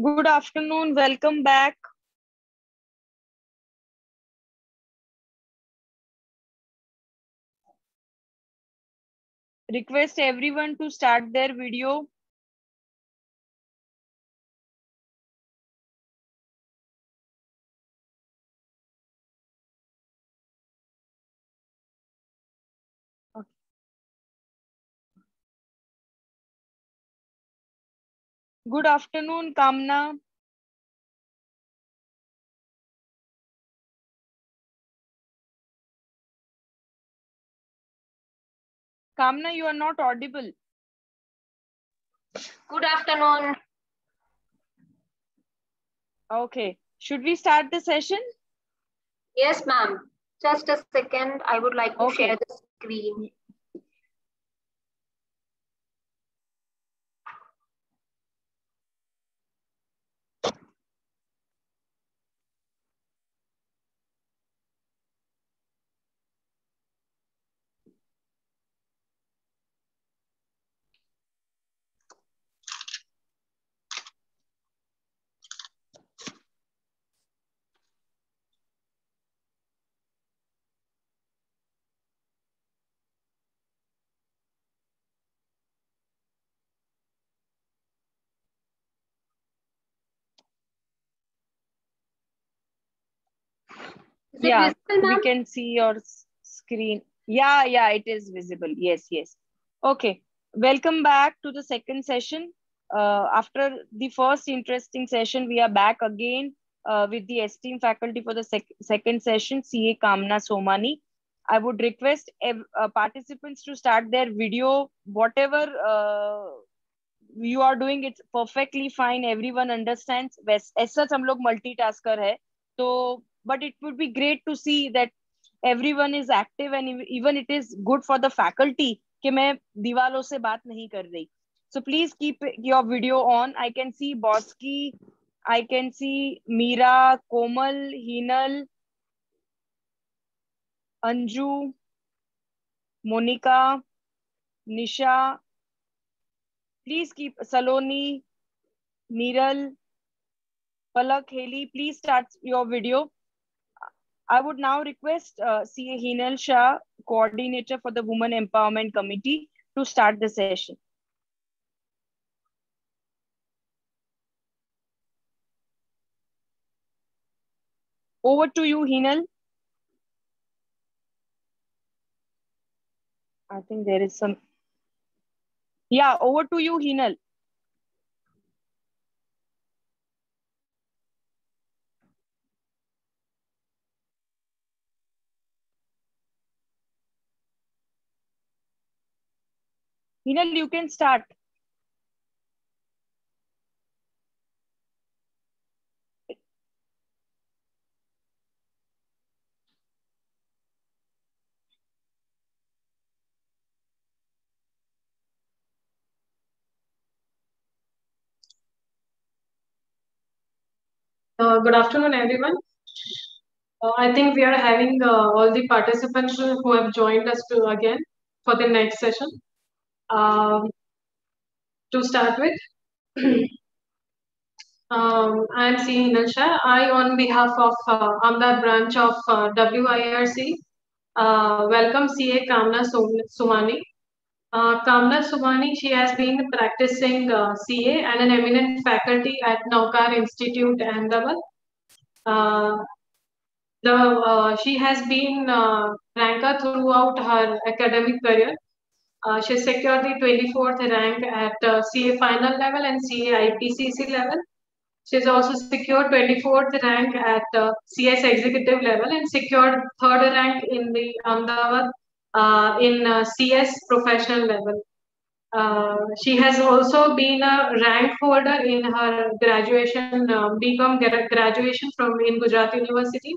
Good afternoon. Welcome back. Request everyone to start their video. Okay. Good afternoon, Kamna. Kamna, you are not audible. Good afternoon. Okay. Should we start the session? Yes, ma'am. Just a second. I would like to share the screen. Is it Yeah, visible, we ma'am? can see your screen. Yeah, it is visible. Yes. Okay. Welcome back to the second session. After the first interesting session, we are back again with the esteemed faculty for the second session, CA Kamna Somani. I would request participants to start their video. Whatever you are doing, it's perfectly fine. Everyone understands. As such, हम लोग multitasker है. So, but it would be great to see that everyone is active and even it is good for the faculty कि मैं दीवालों से बात नहीं कर रही. So please keep your video on. I can see Bosky, I can see Meera, Komal, Hinal, Anju, Monica, Nisha. Please keep Saloni, Miral, Palak, Haley. Please start your video. I would now request CA Hinal Shah, coordinator for the Women Empowerment Committee, to start the session. Over to you, Hinal. I think there is some. Yeah, over to you, Hinal. Hinal, you can start. Good afternoon, everyone. I think we are having all the participants who have joined us again for the next session. To start with, I am C. Hinal Shah. I, on behalf of Ahmedabad branch of WIRC, welcome CA Kamna Somani. Kamna Somani, she has been practicing CA and an eminent faculty at Naukar Institute, Ahmedabad. She has been ranker throughout her academic career. She secured the 24th rank at CA final level and CA IPCC level. She has also secured 24th rank at CS executive level and secured third rank in the Ahmedabad in CS professional level. She has also been a rank holder in her graduation, BCom graduation from in Gujarat University.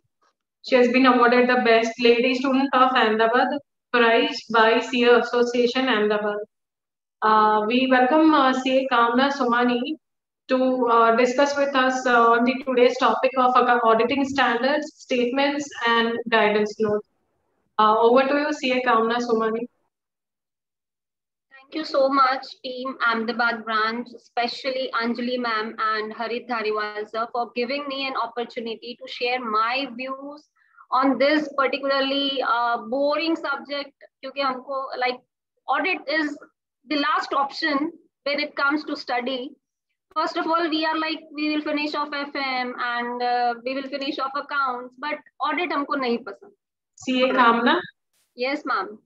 She has been awarded the Best Lady Student of Ahmedabad prize by CA Association Ahmedabad. We welcome CA Kamna Somani to discuss with us on the today's topic of auditing standards, statements, and guidance notes. Over to you, CA Kamna Somani. Thank you so much, team Ahmedabad branch, especially Anjali ma'am and Harit Dhariwal sir, for giving me an opportunity to share my views on this particularly boring subject. Because humko, like, audit is the last option when it comes to study. First of all, we are like, we will finish off FM and we will finish off accounts, but audit humko nahi pasand. CA Kamna? Yes, ma'am.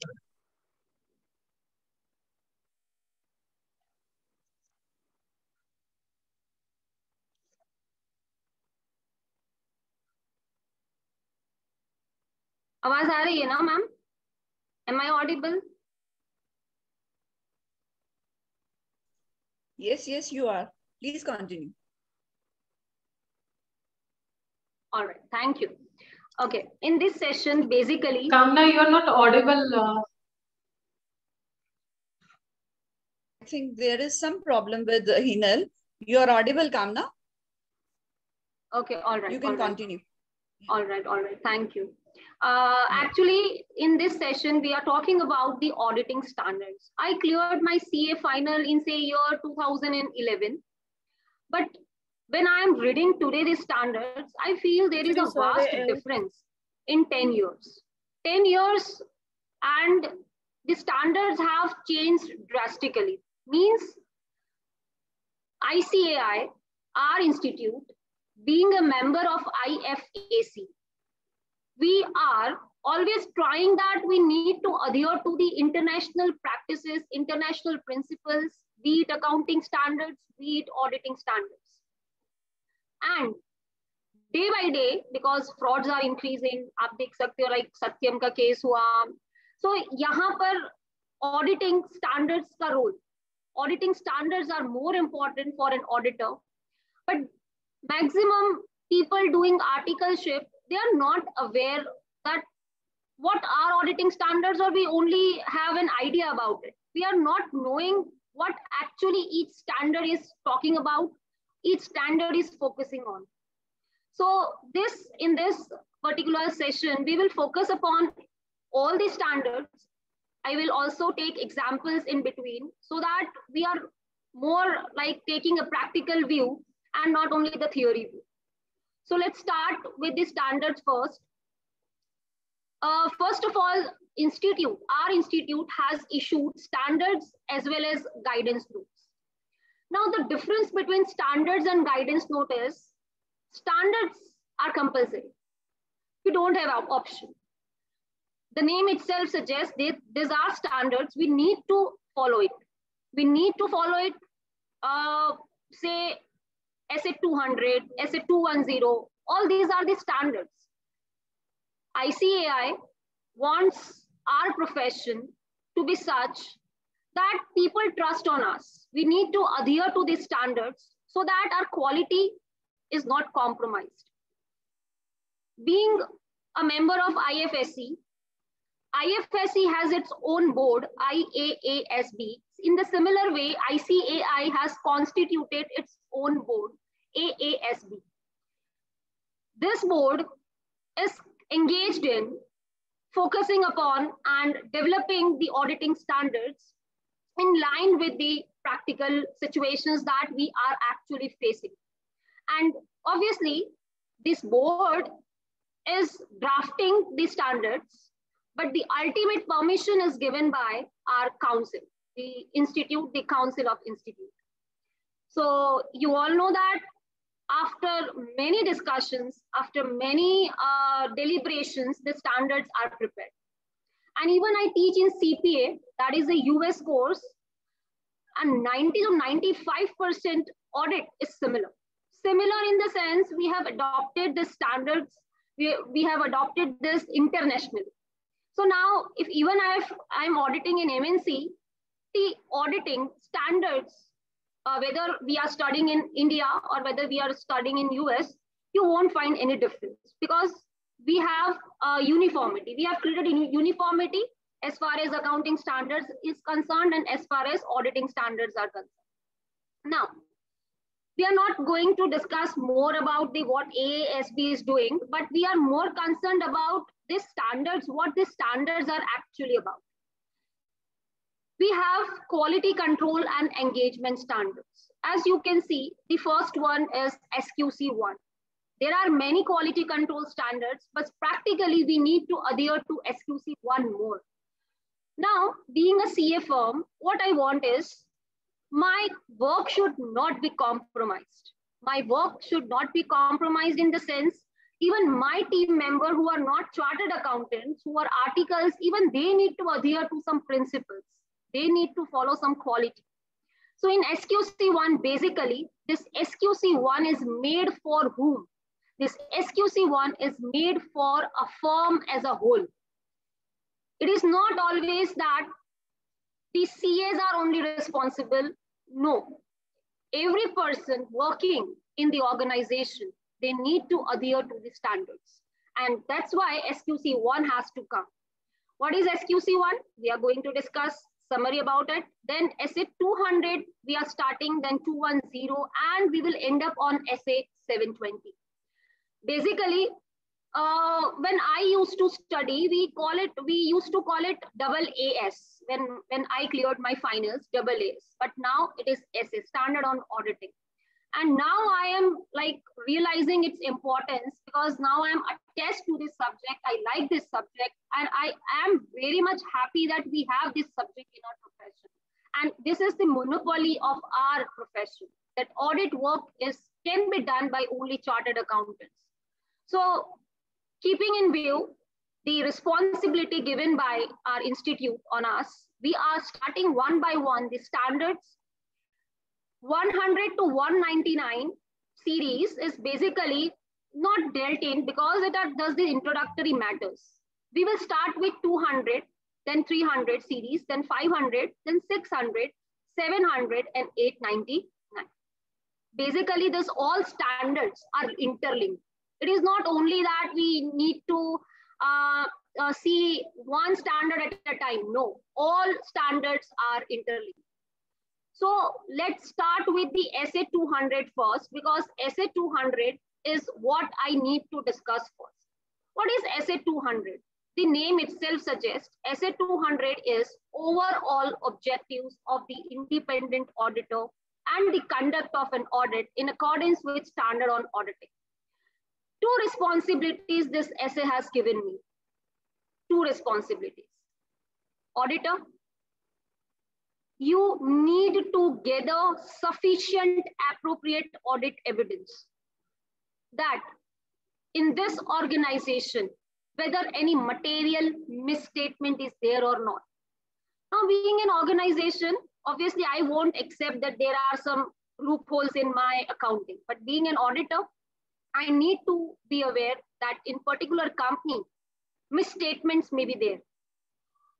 आवाज आ रही है ना ma'am? Am I audible? Yes, yes, you are. Please continue. All right, thank you. Okay, in this session, basically... Kamna, you are not audible. I think there is some problem with Hinal. You are audible, Kamna. Okay, all right. You can continue. All right, thank you. Actually, in this session, we are talking about the auditing standards. I cleared my CA final in, say, year 2011. But when I am reading today the standards, I feel there is a vast difference in 10 years. 10 years and the standards have changed drastically. Means ICAI, our institute, being a member of IFAC, we are always trying that we need to adhere to the international practices, international principles, be it accounting standards, be it auditing standards. And day by day, because frauds are increasing, आप देख सकते हो like Satyam का case हुआ. So यहाँ पर auditing standards का role. Auditing standards are more important for an auditor, but maximum people doing articleship, they are not aware that what are auditing standards, or we only have an idea about it. We are not knowing what actually each standard is talking about, each standard is focusing on. So in this particular session, we will focus upon all the standards. I will also take examples in between so that we are more like taking a practical view and not only the theory view. So let's start with the standards first. First of all, our institute has issued standards as well as guidance notes. Now the difference between standards and guidance note is standards are compulsory. We don't have an option. The name itself suggests that these are standards. We need to follow it. We need to follow it. Say SA 200, SA 210, all these are the standards. ICAI wants our profession to be such that people trust on us. We need to adhere to these standards so that our quality is not compromised. Being a member of IFSC, IFSC has its own board, IAASB. In the similar way, ICAI has constituted its own board, AASB. This board is engaged in focusing upon and developing the auditing standards in line with the practical situations that we are actually facing. And obviously, this board is drafting the standards, but the ultimate permission is given by our council, the institute, the council of institute. So you all know that after many discussions, after many deliberations, the standards are prepared. And even I teach in CPA, that is a US course, and 90 to 95% audit is similar. Similar in the sense we have adopted the standards, we have adopted this internationally. So now, if even I'm auditing in MNC, the auditing standards, whether we are studying in India or whether we are studying in US, you won't find any difference because we have uniformity. We have created uniformity as far as accounting standards is concerned and as far as auditing standards are concerned. Now, we are not going to discuss more about what AASB is doing, but we are more concerned about these standards, what these standards are actually about. We have quality control and engagement standards. As you can see, the first one is SQC1. There are many quality control standards, but practically we need to adhere to SQC1 more. Now, being a CA firm, what I want is my work should not be compromised. My work should not be compromised in the sense, even my team member who are not chartered accountants, who are articles, even they need to adhere to some principles. They need to follow some quality. So in SQC1, basically, this SQC1 is made for whom? This SQC1 is made for a firm as a whole. It is not always that the CAs are only responsible. No. Every person working in the organization, they need to adhere to the standards. And that's why SQC1 has to come. What is SQC1? We are going to discuss summary about it. Then SA 200, we are starting, then 210, and we will end up on SA 720. Basically, when I used to study, we used to call it double AS. When I cleared my finals, double AS. But now it is SA, Standard on Auditing. And now I am like realizing its importance because now I'm attached to this subject. I like this subject, and I am very much happy that we have this subject in our profession. And this is the monopoly of our profession, that audit work can be done by only chartered accountants. So keeping in view the responsibility given by our institute on us, we are starting one by one the standards. 100 to 199 series is basically not dealt in because it does the introductory matters. We will start with 200, then 300 series, then 500, then 600, 700, and 899. Basically, this all standards are interlinked. It is not only that we need to see one standard at a time. No, all standards are interlinked. So let's start with the SA 200 first, because SA 200 is what I need to discuss first. What is SA 200? The name itself suggests SA 200 is overall objectives of the independent auditor and the conduct of an audit in accordance with standard on auditing. Two responsibilities this essay has given me. Two responsibilities. Auditor, you need to gather sufficient appropriate audit evidence that in this organization, whether any material misstatement is there or not. Now, being an organization, obviously I won't accept that there are some loopholes in my accounting, but being an auditor, I need to be aware that in particular company, misstatements may be there.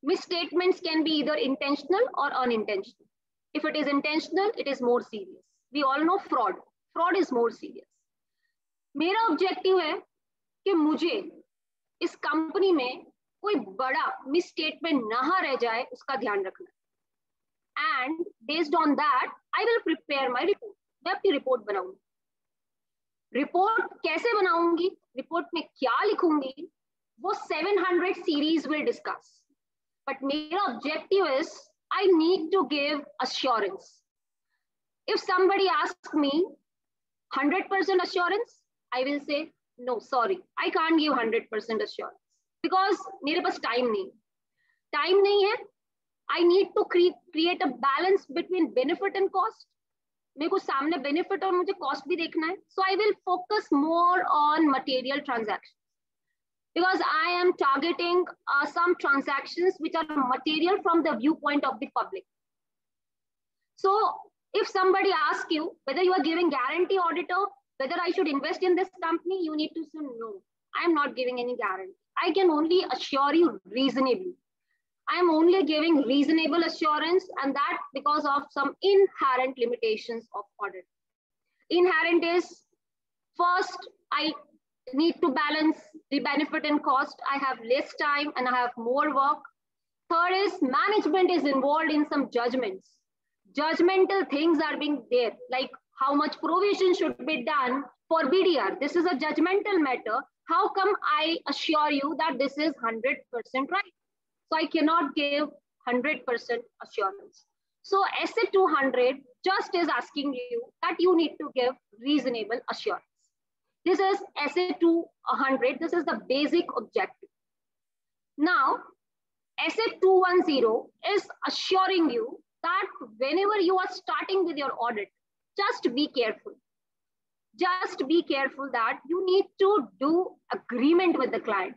Misstatements can be either intentional or unintentional. If it is intentional, it is more serious. We all know fraud. Fraud is more serious. मेरा objective है कि मुझे इस company में कोई बड़ा misstatement ना रह जाए, उसका ध्यान रखना. And based on that, I will prepare my report. मैं अपनी रिपोर्ट बनाऊंगी. रिपोर्ट कैसे बनाऊंगी, रिपोर्ट में क्या लिखूंगी, वो 700 series will discuss. But my objective is I need to give assurance. If somebody asks me 100% assurance, I will say, no, sorry, I can't give 100% assurance because मेरे पास time नहीं. Time नहीं है. I need to create a balance between benefit and cost. मेरे को सामने benefit और मुझे cost भी देखना है. So I will focus more on material transactions. Because I am targeting some transactions which are material from the viewpoint of the public. So if somebody asks you whether you are giving guarantee auditor, whether I should invest in this company, you need to say no, I am not giving any guarantee. I can only assure you reasonably. I am only giving reasonable assurance, and that because of some inherent limitations of audit. Inherent is, first, I need to balance the benefit and cost. I have less time and I have more work. Third is management is involved in some judgments. Judgmental things are being there, like how much provision should be done for BDR. This is a judgmental matter. How come I assure you that this is 100% right? So I cannot give 100% assurance. So SA 200 just is asking you that you need to give reasonable assurance. This is SA 200. This is the basic objective. Now, SA 210 is assuring you that whenever you are starting with your audit, just be careful. Just be careful that you need to do agreement with the client.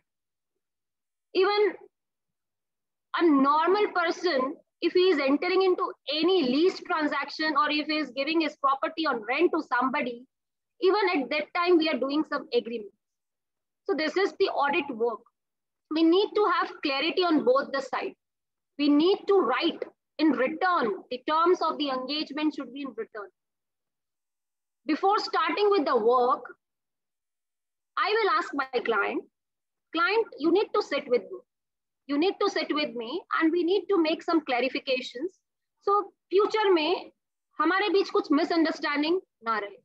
Even a normal person, if he is entering into any lease transaction or if he is giving his property on rent to somebody, even at that time, we are doing some agreement. So this is the audit work. We need to have clarity on both the sides. We need to write in return. The terms of the engagement should be in return. Before starting with the work, I will ask my client, you need to sit with me. You need to sit with me and we need to make some clarifications. So future में हमारे बीच कुछ misunderstanding ना रहे.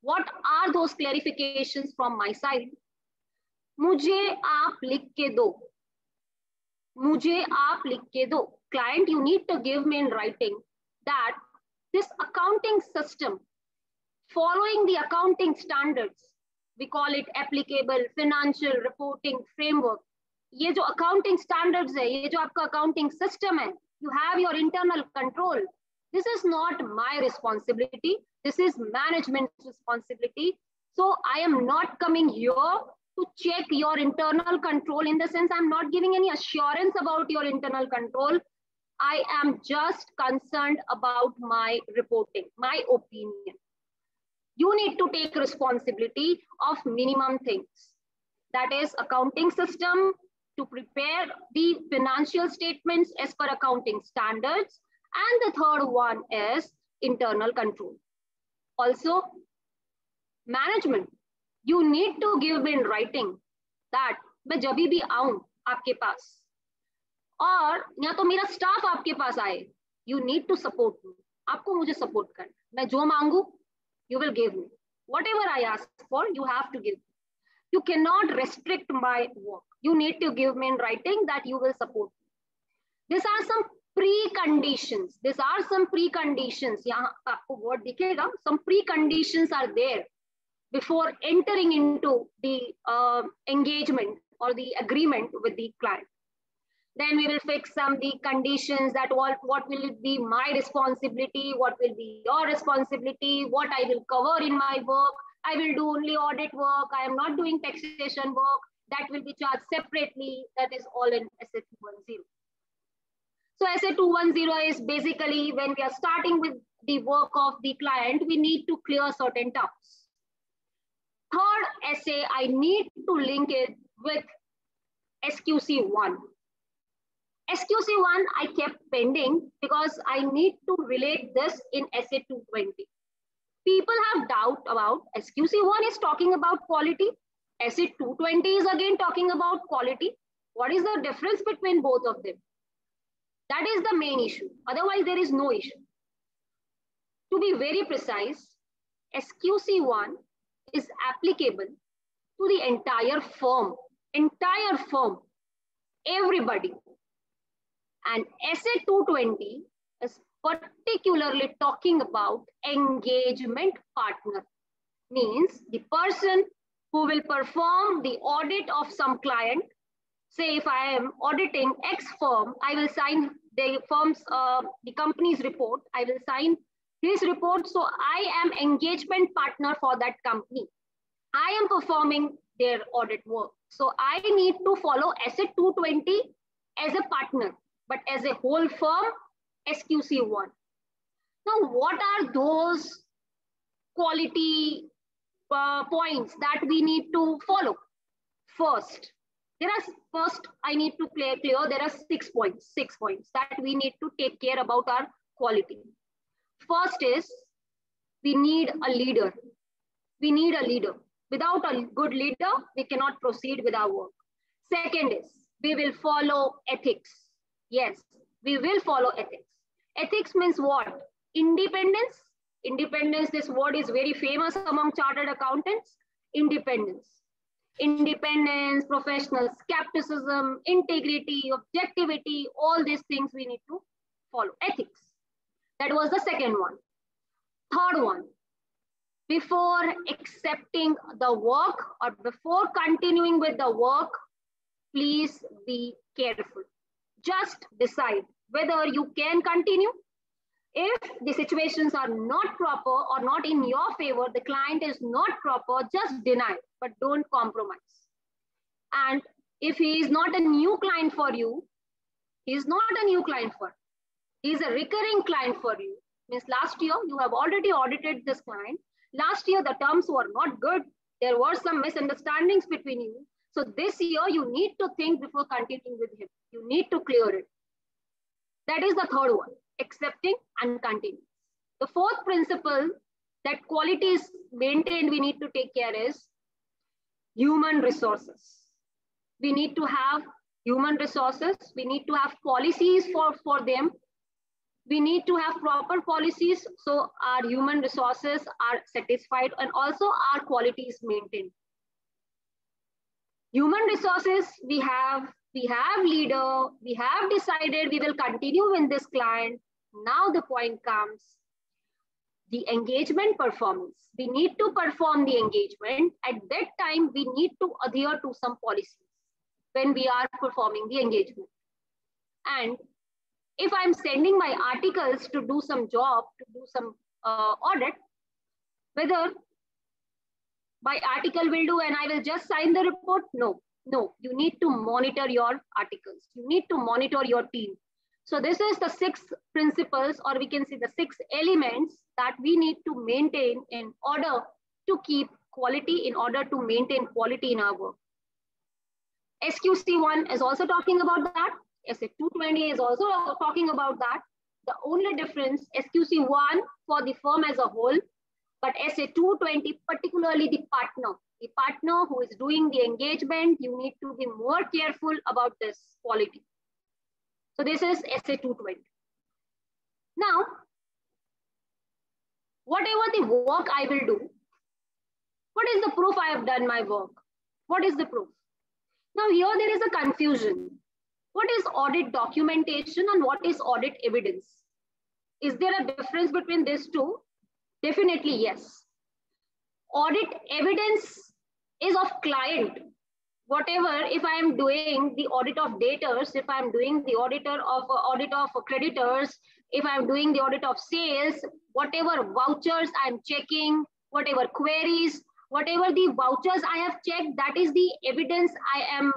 What are those clarifications from my side? मुझे आप लिख के दो. मुझे आप लिख के दो. Client, you need to give me in writing that this accounting system, following the accounting standards, we call it applicable financial reporting framework. ये जो accounting standards है, ये जो आपका accounting system है, you have your internal control. This is not my responsibility. This is management's responsibility. So I am not coming here to check your internal control. In the sense, I'm not giving any assurance about your internal control. I am just concerned about my reporting, my opinion. You need to take responsibility of minimum things. That is accounting system, to prepare the financial statements as per accounting standards. And the third one is internal control. Also, management. You need to give in writing that मैं जब भी आऊं आपके पास और या तो मेरा staff आपके पास आए, you need to support me. आपको मुझे support करना. मैं जो मांगू, you will give me. Whatever I ask for, you have to give me. You cannot restrict my work. You need to give me in writing that you will support me. These are some preconditions. These are some preconditions. यहाँ आपको word दिखेगा. Some preconditions are there before entering into the engagement or the agreement with the client. Then we will fix some the conditions that what will it be my responsibility, what will be your responsibility, what I will cover in my work. I will do only audit work. I am not doing taxation work. That will be charged separately. That is all in SA 210. So SA 210 is basically when we are starting with the work of the client, we need to clear certain tasks. Third SA, I need to link it with SQC1. SQC1 I kept pending because I need to relate this in SA 220. People have doubt about SQC1 is talking about quality. SA 220 is again talking about quality. What is the difference between both of them? That is the main issue. Otherwise, there is no issue. To be very precise, SQC1 is applicable to the entire firm, everybody. And SA 220 is particularly talking about engagement partner. Means the person who will perform the audit of some client. Say if I am auditing X firm, I will sign the firm's, the company's report. I will sign his report. So I am engagement partner for that company. I am performing their audit work. So I need to follow SA 220 as a partner, but as a whole firm, SQC1. Now, what are those quality points that we need to follow? First, I need to clear, there are 6 points that we need to take care about our quality. First is, we need a leader. We need a leader. Without a good leader, we cannot proceed with our work. Second is, we will follow ethics. Yes, we will follow ethics. Ethics means what? Independence. Independence, this word is very famous among chartered accountants. Independence. Independence, professional skepticism, integrity, objectivity, all these things we need to follow. Ethics. That was the second one. Third one, before accepting the work or before continuing with the work, please be careful. Just decide whether you can continue. If the situations are not proper or not in your favor, the client is not proper, just deny, but don't compromise. And if he is not a new client for you, he is not a new client for you. He is a recurring client for you. Means last year, you have already audited this client. Last year, the terms were not good. There were some misunderstandings between you. So this year, you need to think before continuing with him. You need to clear it. That is the third one, accepting and continuing. The fourth principle that quality is maintained, we need to take care is human resources. We need to have human resources. We need to have policies for them. We need to have proper policies so our human resources are satisfied and also our quality is maintained. Human resources, we have leader, we have decided we will continue with this client. Now the point comes, the engagement performance. We need to perform the engagement. At that time, we need to adhere to some policies when we are performing the engagement. And if I'm sending my articles to do some job, to do some audit, whether my article will do and I will just sign the report, no, you need to monitor your articles. You need to monitor your team. So this is the 6 principles, or we can say the 6 elements that we need to maintain in order to keep quality, in order to maintain quality in our work. SQC1 is also talking about that. SA220 is also talking about that. The only difference, SQC1 for the firm as a whole, but SA220, particularly the partner who is doing the engagement, you need to be more careful about this quality. So this is SA220. Now, whatever the work I will do, what is the proof I have done my work? What is the proof? Now here there is a confusion. What is audit documentation and what is audit evidence? Is there a difference between these two? Definitely yes. Audit evidence is of client. Whatever, if I am doing the audit of debtors, if I am doing the audit of creditors, if I am doing the audit of sales, whatever vouchers I am checking, whatever queries, whatever the vouchers I have checked, that is the evidence I am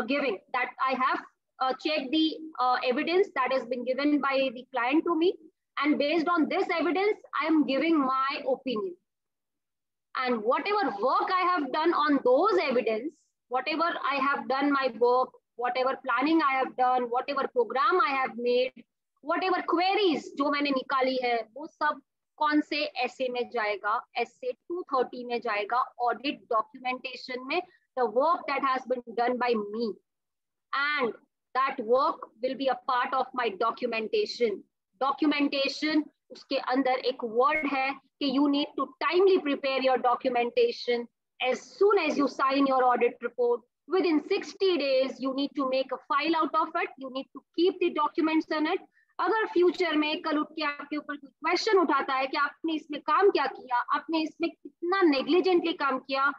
giving. That I have checked the evidence that has been given by the client to me. And based on this evidence, I am giving my opinion. And whatever work I have done on those evidence, whatever I have done my work, whatever planning I have done, whatever program I have made, whatever queries जो मैंने निकाली है, वो सब कौन से SA में जाएगा? SA 230 में जाएगा, audit documentation में, the work that has been done by me. And that work will be a part of my documentation. Documentation, उसके अंदर एक word है कि you need to timely prepare your documentation. As soon as you sign your audit report, within 60 days, you need to make a file out of it. You need to keep the documents in it. अगर future में कल उठ के आपके ऊपर कोई question उठाता है कि आपने इसमें काम क्या किया, आपने इसमें कितना नेग्लिजेंटली काम किया,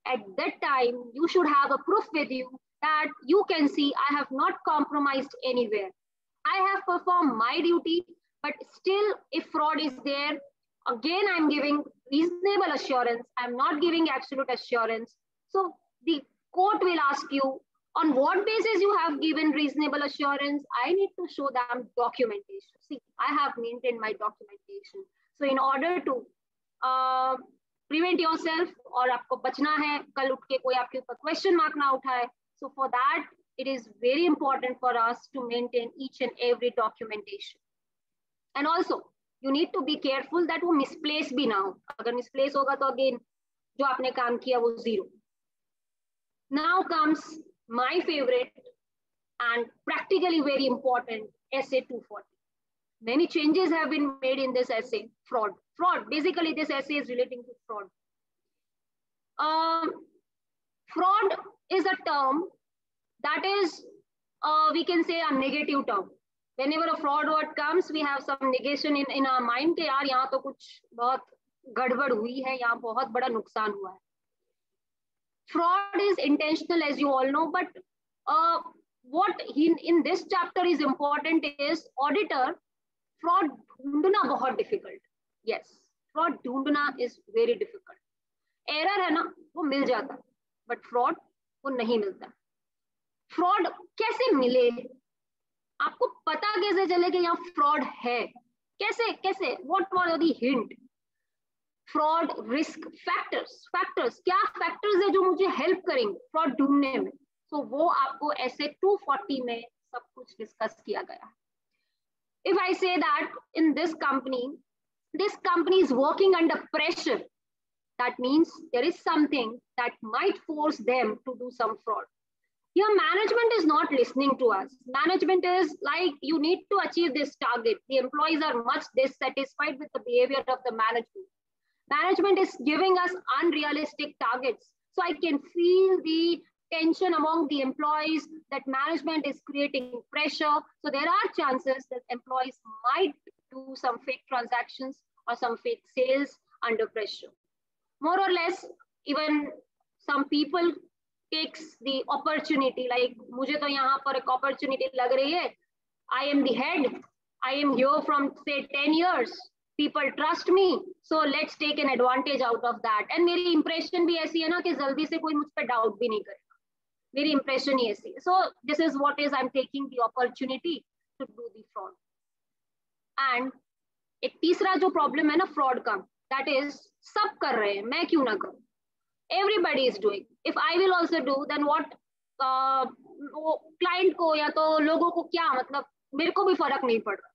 at that time you should have a proof with you that you can see I have not compromised anywhere. I have performed my duty, but still if fraud is there, again I'm giving reasonable assurance. I'm not giving absolute assurance. So the court will ask you, on what basis you have given reasonable assurance? I need to show them documentation. See, I have maintained my documentation. So in order to prevent yourself, or आपको बचना है कल उठ के कोई आपके ऊपर question mark ना उठाए. So for that, it is very important for us to maintain each and every documentation. And also, you need to be careful that वो misplace भी ना हो. अगर misplace होगा तो again जो आपने काम किया वो zero. Now comes my favorite and practically very important SA 240. Many changes have been made in this essay. Fraud. Basically, this essay is relating to fraud. Fraud is a term that is, we can say, a negative term. Whenever a fraud word comes, we have some negation in our mind कि यार यहाँ तो कुछ बहुत गड़बड़ हुई है, यहाँ बहुत बड़ा नुकसान हुआ है. Fraud is intentional, as you all know, but what in this chapter is important is auditor, fraud ढूंढना बहुत difficult. Yes, fraud ढूंढना is very difficult. Error है ना, वो मिल जाता, but fraud वो नहीं मिलता. Fraud कैसे मिले? आपको पता कैसे चले कि यहाँ फ्रॉड है? कैसे what were the hint? Fraud risk factors क्या फैक्टर्स है जो मुझे हेल्प करेंगे फ्रॉड ढूंढने में? तो वो आपको ऐसे 240 में सब कुछ डिस्कस किया गया. If I say that in this company is working under pressure, that means there is something that might force them to do some fraud. Your management is not listening to us. Management is like, you need to achieve this target. The employees are much dissatisfied with the behavior of the management. Management is giving us unrealistic targets. So I can feel the tension among the employees that management is creating pressure. So there are chances that employees might do some fake transactions or some fake sales under pressure. More or less, even some people takes the opportunity, like मुझे तो यहाँ पर एक opportunity लग रही है. I am the head. I am here from say 10 years. People trust me, so let's take an advantage out of that. And मेरी impression भी ऐसी है ना कि जल्दी से कोई मुझ पे doubt भी नहीं करेगा. मेरी impression ही ऐसी है. So this is what is I'm taking the opportunity to do the fraud. And एक तीसरा जो problem है ना fraud का, that is सब कर रहे हैं, मैं क्यों ना करूं? Everybody is doing. If I will also do, then what? Client को या तो लोगों को क्या मतलब, मेरे को भी फर्क नहीं पड़ रहा.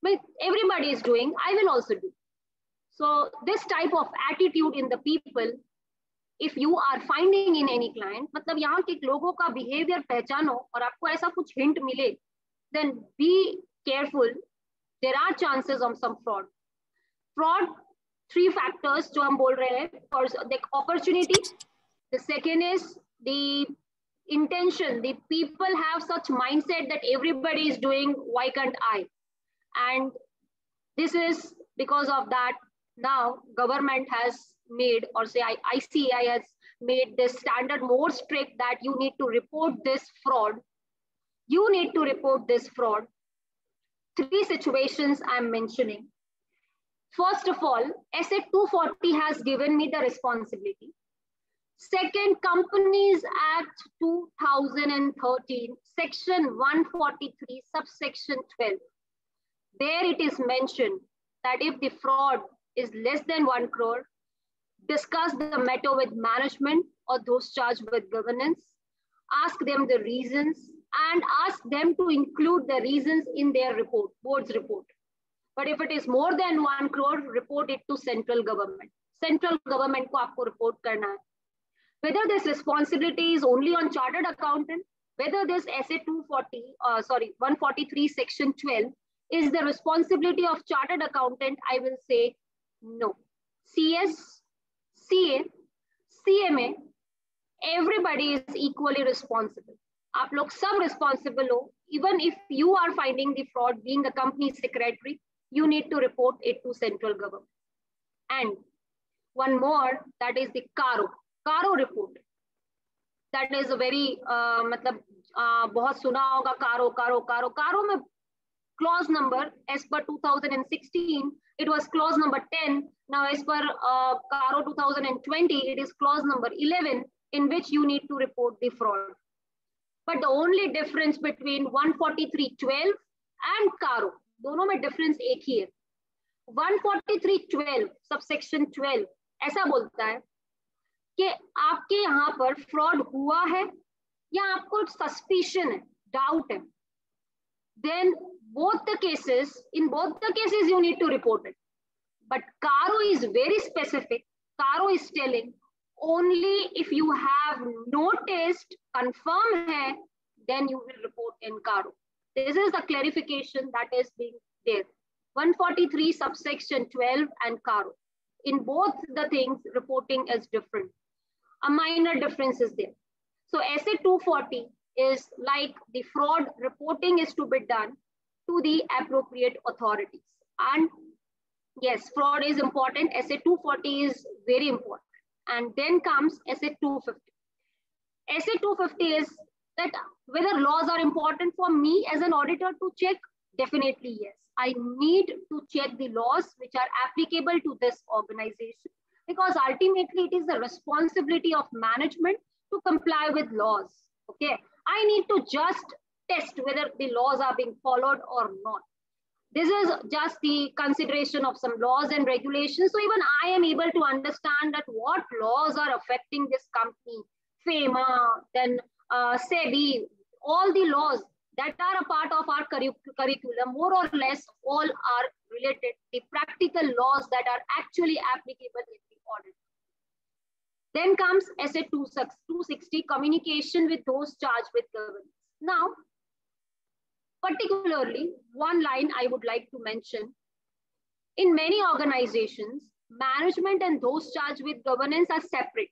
But everybody is doing, I will also do. So this type of attitude in the people, if you are finding in any client, मतलब यहाँ के लोगों का behavior पहचानो और आपको ऐसा कुछ hint मिले, then be careful. There are chances of some fraud. Fraud, 3 factors जो हम बोल रहे हैं. First, the opportunity. The second is the intention. The people have such mindset that everybody is doing, why can't I? And this is because of that. Now government has made, or say ICAI has made this standard more strict that you need to report this fraud. You need to report this fraud. 3 situations I'm mentioning. First of all, SA 240 has given me the responsibility. Second, Companies Act 2013, Section 143, subsection 12. There it is mentioned that if the fraud is less than 1 crore, discuss the matter with management or those charged with governance, ask them the reasons and ask them to include the reasons in their report, board's report. But if it is more than 1 crore, report it to central government. Central government को आपको report करना है. Whether this responsibility is only on chartered accountant, whether this SA 143 section 12 is the responsibility of chartered accountant, I will say no. CS, CA, CMA, everybody is equally responsible. आप लोग सब responsible हो. Even if you are finding the fraud, being a company secretary, you need to report it to central government. And one more, that is the CARO report. That is a very मतलब बहुत सुना होगा CARO में clause number as per 2016 it was clause number 10. Now as per CARO 2020 it is clause number 11 in which you need to report the fraud. But the only difference between 143.12 and CARO, दोनों में difference एक ही है. 143.12 subsection 12 ऐसा बोलता है कि आपके यहाँ पर fraud हुआ है या आपको suspicion है, doubt है. Then in both the cases you need to report it. But CARO is very specific. CARO is telling only if you have noticed, confirm hai, then you will report in CARO. This is the clarification that is being there. 143 subsection 12 and CARO. In both the things, reporting is different. A minor difference is there. So SA 240 is like the fraud reporting is to be done to the appropriate authorities. And yes, fraud is important. SA 240 is very important. And then comes SA 250. SA 250 is that whether laws are important for me as an auditor to check. Definitely yes. I need to check the laws which are applicable to this organization, because ultimately it is the responsibility of management to comply with laws. Okay, I need to just test whether the laws are being followed or not. This is just the consideration of some laws and regulations. So even I am able to understand that what laws are affecting this company, FEMA, then SEBI, all the laws that are a part of our curriculum, more or less all are related, the practical laws that are actually applicable in the audit. Then comes SA 260, communication with those charged with governance. Now, particularly, one line I would like to mention. In many organizations, management and those charged with governance are separate.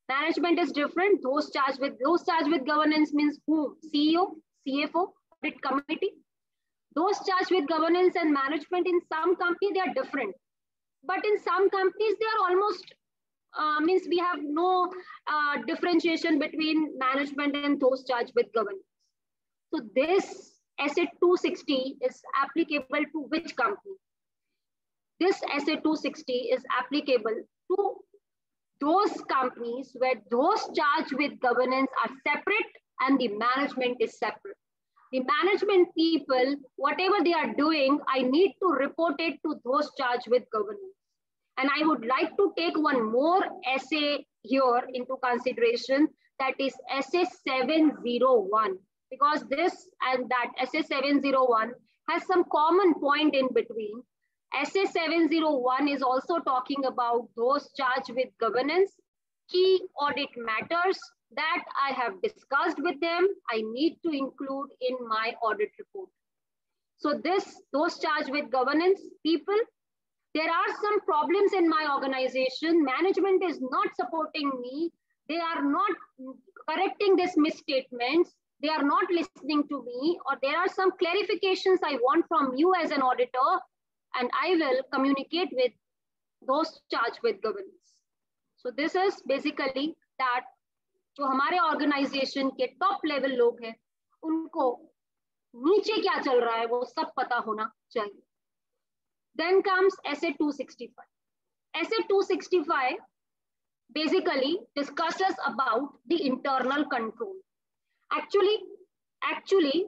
Management is different. Those charged with governance means whom? CEO, CFO, audit committee. Those charged with governance and management in some companies, they are different. But in some companies, they are almost, means we have no differentiation between management and those charged with governance. So this SA 260 is applicable to which company? This SA 260 is applicable to those companies where those charged with governance are separate and the management is separate. The management people, whatever they are doing, I need to report it to those charged with governance. And I would like to take one more SA here into consideration, that is SA 701. Because this and that SA 701 has some common point in between. SA 701 is also talking about those charged with governance, key audit matters that I have discussed with them, I need to include in my audit report. So those charged with governance people, there are some problems in my organization. Management is not supporting me. They are not correcting these misstatements. They are not listening to me, or there are some clarifications I want from you as an auditor, and I will communicate with those charged with governance. So this is basically that जो हमारे organisation के top level लोग हैं उनको नीचे क्या चल रहा है वो सब पता होना चाहिए. Then comes SA 265. SA 265 basically discusses about the internal control. Actually,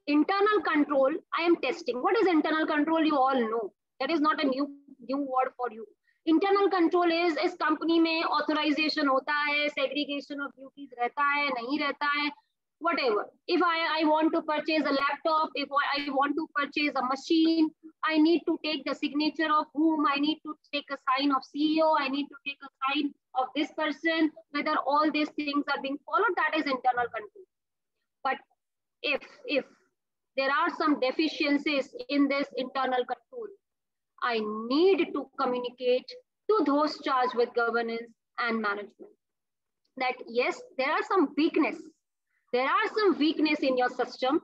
internal control I am testing. What is internal control? You all know. That is not a new word for you. Internal control is इस company में authorisation होता है, segregation of duties रहता है, नहीं रहता है, whatever. If I want to purchase a laptop, if I want to purchase a machine, I need to take the signature of whom, I need to take a sign of CEO, I need to take a sign of this person, whether all these things are being followed, that is internal control. But if there are some deficiencies in this internal control, I need to communicate to those charged with governance and management that yes, there are some weakness. There are some weakness in your system,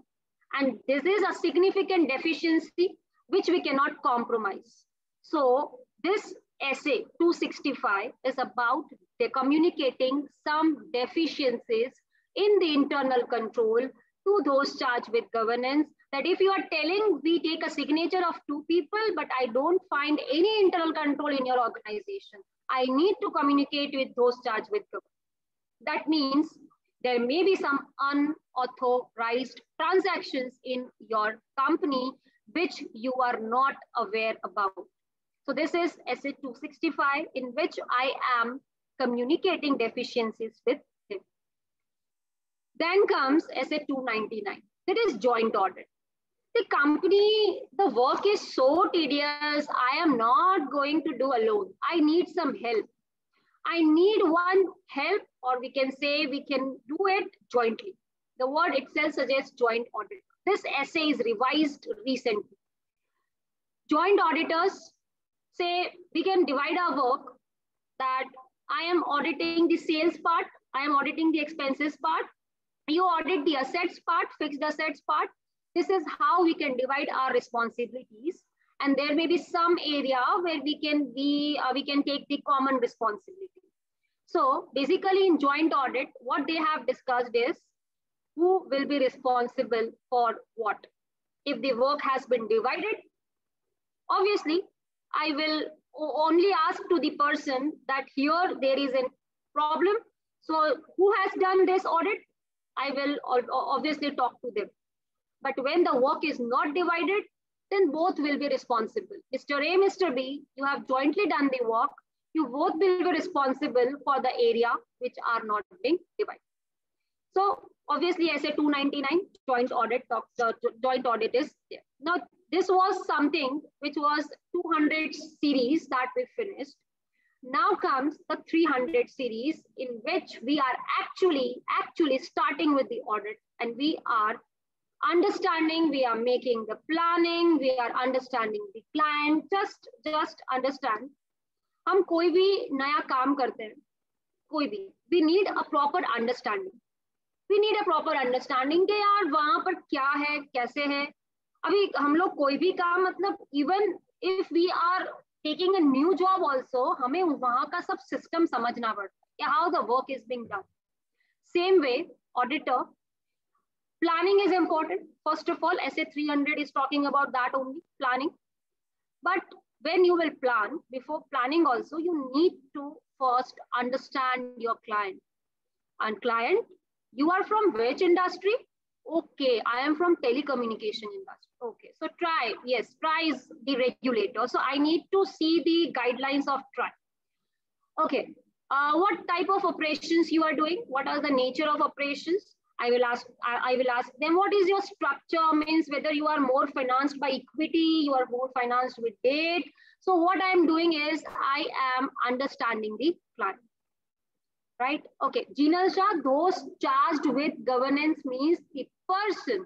and this is a significant deficiency which we cannot compromise. So this SA 265 is about communicating some deficiencies in the internal control to those charged with governance, that if you are telling we take a signature of 2 people, but I don't find any internal control in your organization, I need to communicate with those charged with governance. That means there may be some unauthorized transactions in your company which you are not aware about. So this is SA 265 in which I am communicating deficiencies with him. Then comes SA 299. That is joint audit. The company, the work is so tedious. I am not going to do alone. I need some help. I need one help, or we can say we can do it jointly. The word itself suggests joint audit. This essay is revised recently. Joint auditors say we can divide our work, that I am auditing the sales part. I am auditing the expenses part. You audit the assets part, fixed assets part. This is how we can divide our responsibilities. And there may be some area where we can take the common responsibility. So basically in joint audit, what they have discussed is who will be responsible for what. If the work has been divided, obviously I will only ask to the person that here there is a problem. So who has done this audit? I will obviously talk to them. But when the work is not divided, then both will be responsible. Mr. A, Mr. B, you have jointly done the work. You both will be responsible for the area which are not being divided. So obviously SA 299 joint audit talks, the joint audit is there. Now this was something which was 200 series that we finished. Now comes the 300 series in which we are actually starting with the audit, and we are understanding, we are making the planning, we are understanding the client. Just understand, हम कोई भी नया काम करते हैं, कोई भी, we need a proper understanding. We need a proper understanding कि यार वहाँ पर क्या है, कैसे है. अभी हम लोग कोई भी काम, मतलब even if we are taking a new job also, हमें वहाँ का सब system समझना पड़ता है, how the work is being done. Same way, auditor, planning is important. First of all, SA 300 is talking about that only, planning. But when you will plan, before planning also, you need to first understand your client. And client, you are from which industry? Okay, I am from telecommunication industry. Okay, so TRAI, yes, TRAI is the regulator. So I need to see the guidelines of TRAI. Okay, what type of operations you are doing? What are the nature of operations? I will ask them, what is your structure? Means whether you are more financed by equity, you are more financed with debt. So what I am doing is I am understanding the client. Right? Okay, Jinal Shah, those charged with governance means the person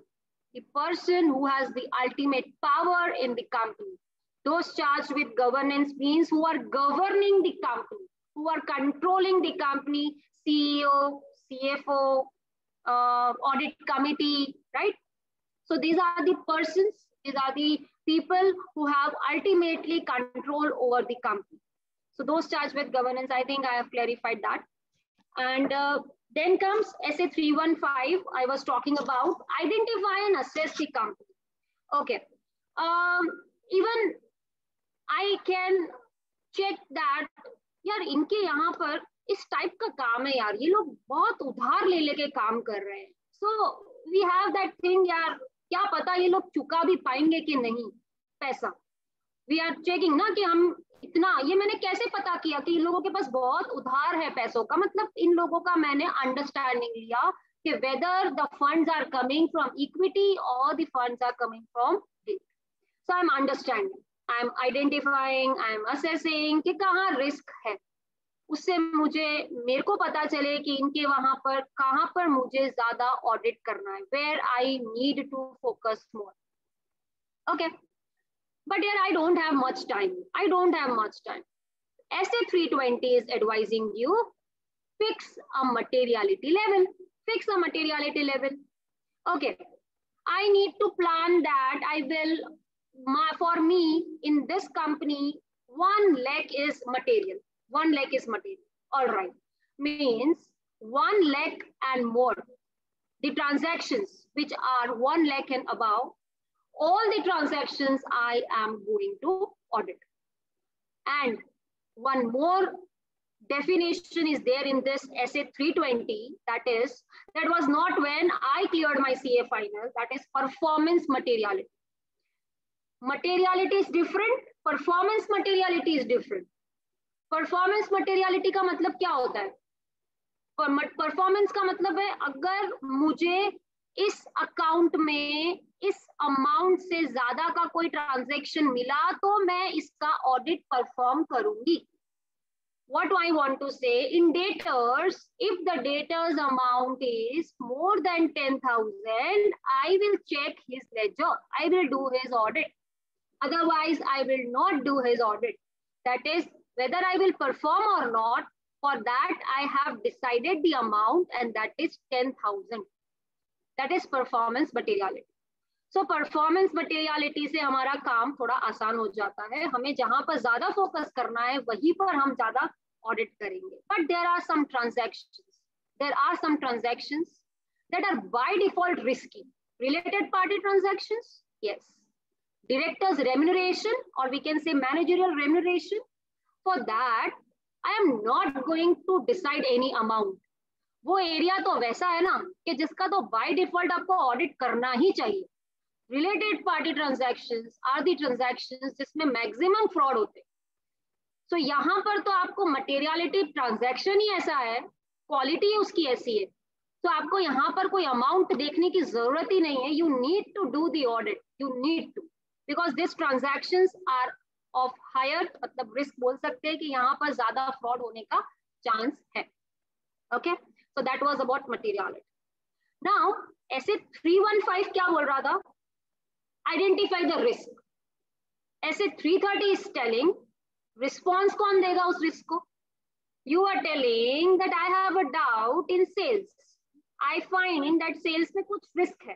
who has the ultimate power in the company. Those charged with governance means who are governing the company, who are controlling the company, CEO, CFO, audit committee, right? So these are the persons, these are the people who have ultimately control over the company. So those charged with governance, I think I have clarified that. And then comes SA 315, I was talking about, identify and assess the company. Okay, even I can check that, यार इनके यहाँ पर इस type का काम है यार, ये लोग बहुत उधार ले लेके काम कर रहे हैं. So we have that thing, यार क्या पता ये लोग चुका भी पाएंगे कि नहीं पैसा. We are checking ना कि हम इतना, ये मैंने कैसे पता किया कि इन लोगों के पास बहुत उधार है पैसों का, मतलब इन लोगों का मैंने अंडरस्टैंडिंग लिया कि whether the funds are coming from equity or the funds are coming from debt. So I'm understanding, I'm identifying, I'm assessing कि कहाँ रिस्क है, उससे मेरे को पता चले कि इनके वहां पर कहाँ पर मुझे ज्यादा ऑडिट करना है, where I need to focus more. Okay. But here I don't have much time. SA 320 is advising you, fix a materiality level. Okay. I need to plan that for me in this company, 1 lakh is material. All right. Means 1 lakh and more. The transactions which are 1 lakh and above, all the transactions I am going to audit. And one more definition is there in this SA 320, that was not when I cleared my CA final, that is performance materiality. Materiality is different, performance materiality is different. Performance materiality का मतलब क्या होता है? Performance का मतलब है अगर मुझे इस अकाउंट में इस अमाउंट से ज्यादा का कोई ट्रांजैक्शन मिला तो मैं इसका ऑडिट परफॉर्म करूंगी. What I want to say, in debtors, if the debtors amount is more than 10,000, I will check his ledger. I will do his audit. Otherwise, I will not do his audit. That is, whether I will perform or not, For that, I have decided the amount, and that is 10,000. That is performance materiality. So performance materiality से हमारा काम थोड़ा आसान हो जाता है. हमें जहां पर ज्यादा फोकस करना है वहीं पर हम ज्यादा ऑडिट करेंगे. But there are some transactions. There are some transactions that are by default risky. Related party transactions, yes. Director's remuneration, or we can say managerial remuneration. For that, I am not going to decide any amount. वो area तो वैसा है ना कि जिसका तो by default आपको audit करना ही चाहिए. Related party transactions are the transactions जिसमें मैक्सिमम फ्रॉड होते. सो यहाँ पर तो आपको मटेरियलिटी ट्रांजैक्शन ही ऐसा है, क्वालिटी उसकी ऐसी है, तो आपको यहाँ पर कोई अमाउंट देखने की जरूरत ही नहीं है. You need to do the audit, you need to, because this transactions are of higher, मतलब रिस्क बोल सकते हैं कि यहाँ पर ज्यादा फ्रॉड होने का चांस है. Okay, so that was about materiality. Now ऐसे 315 क्या बोल रहा था? Identify the risk. ऐसे 330 इज टेलिंग रिस्पॉन्स कौन देगा उस रिस्क को? You are telling that I have a doubt in sales. I find that sales में कुछ रिस्क है.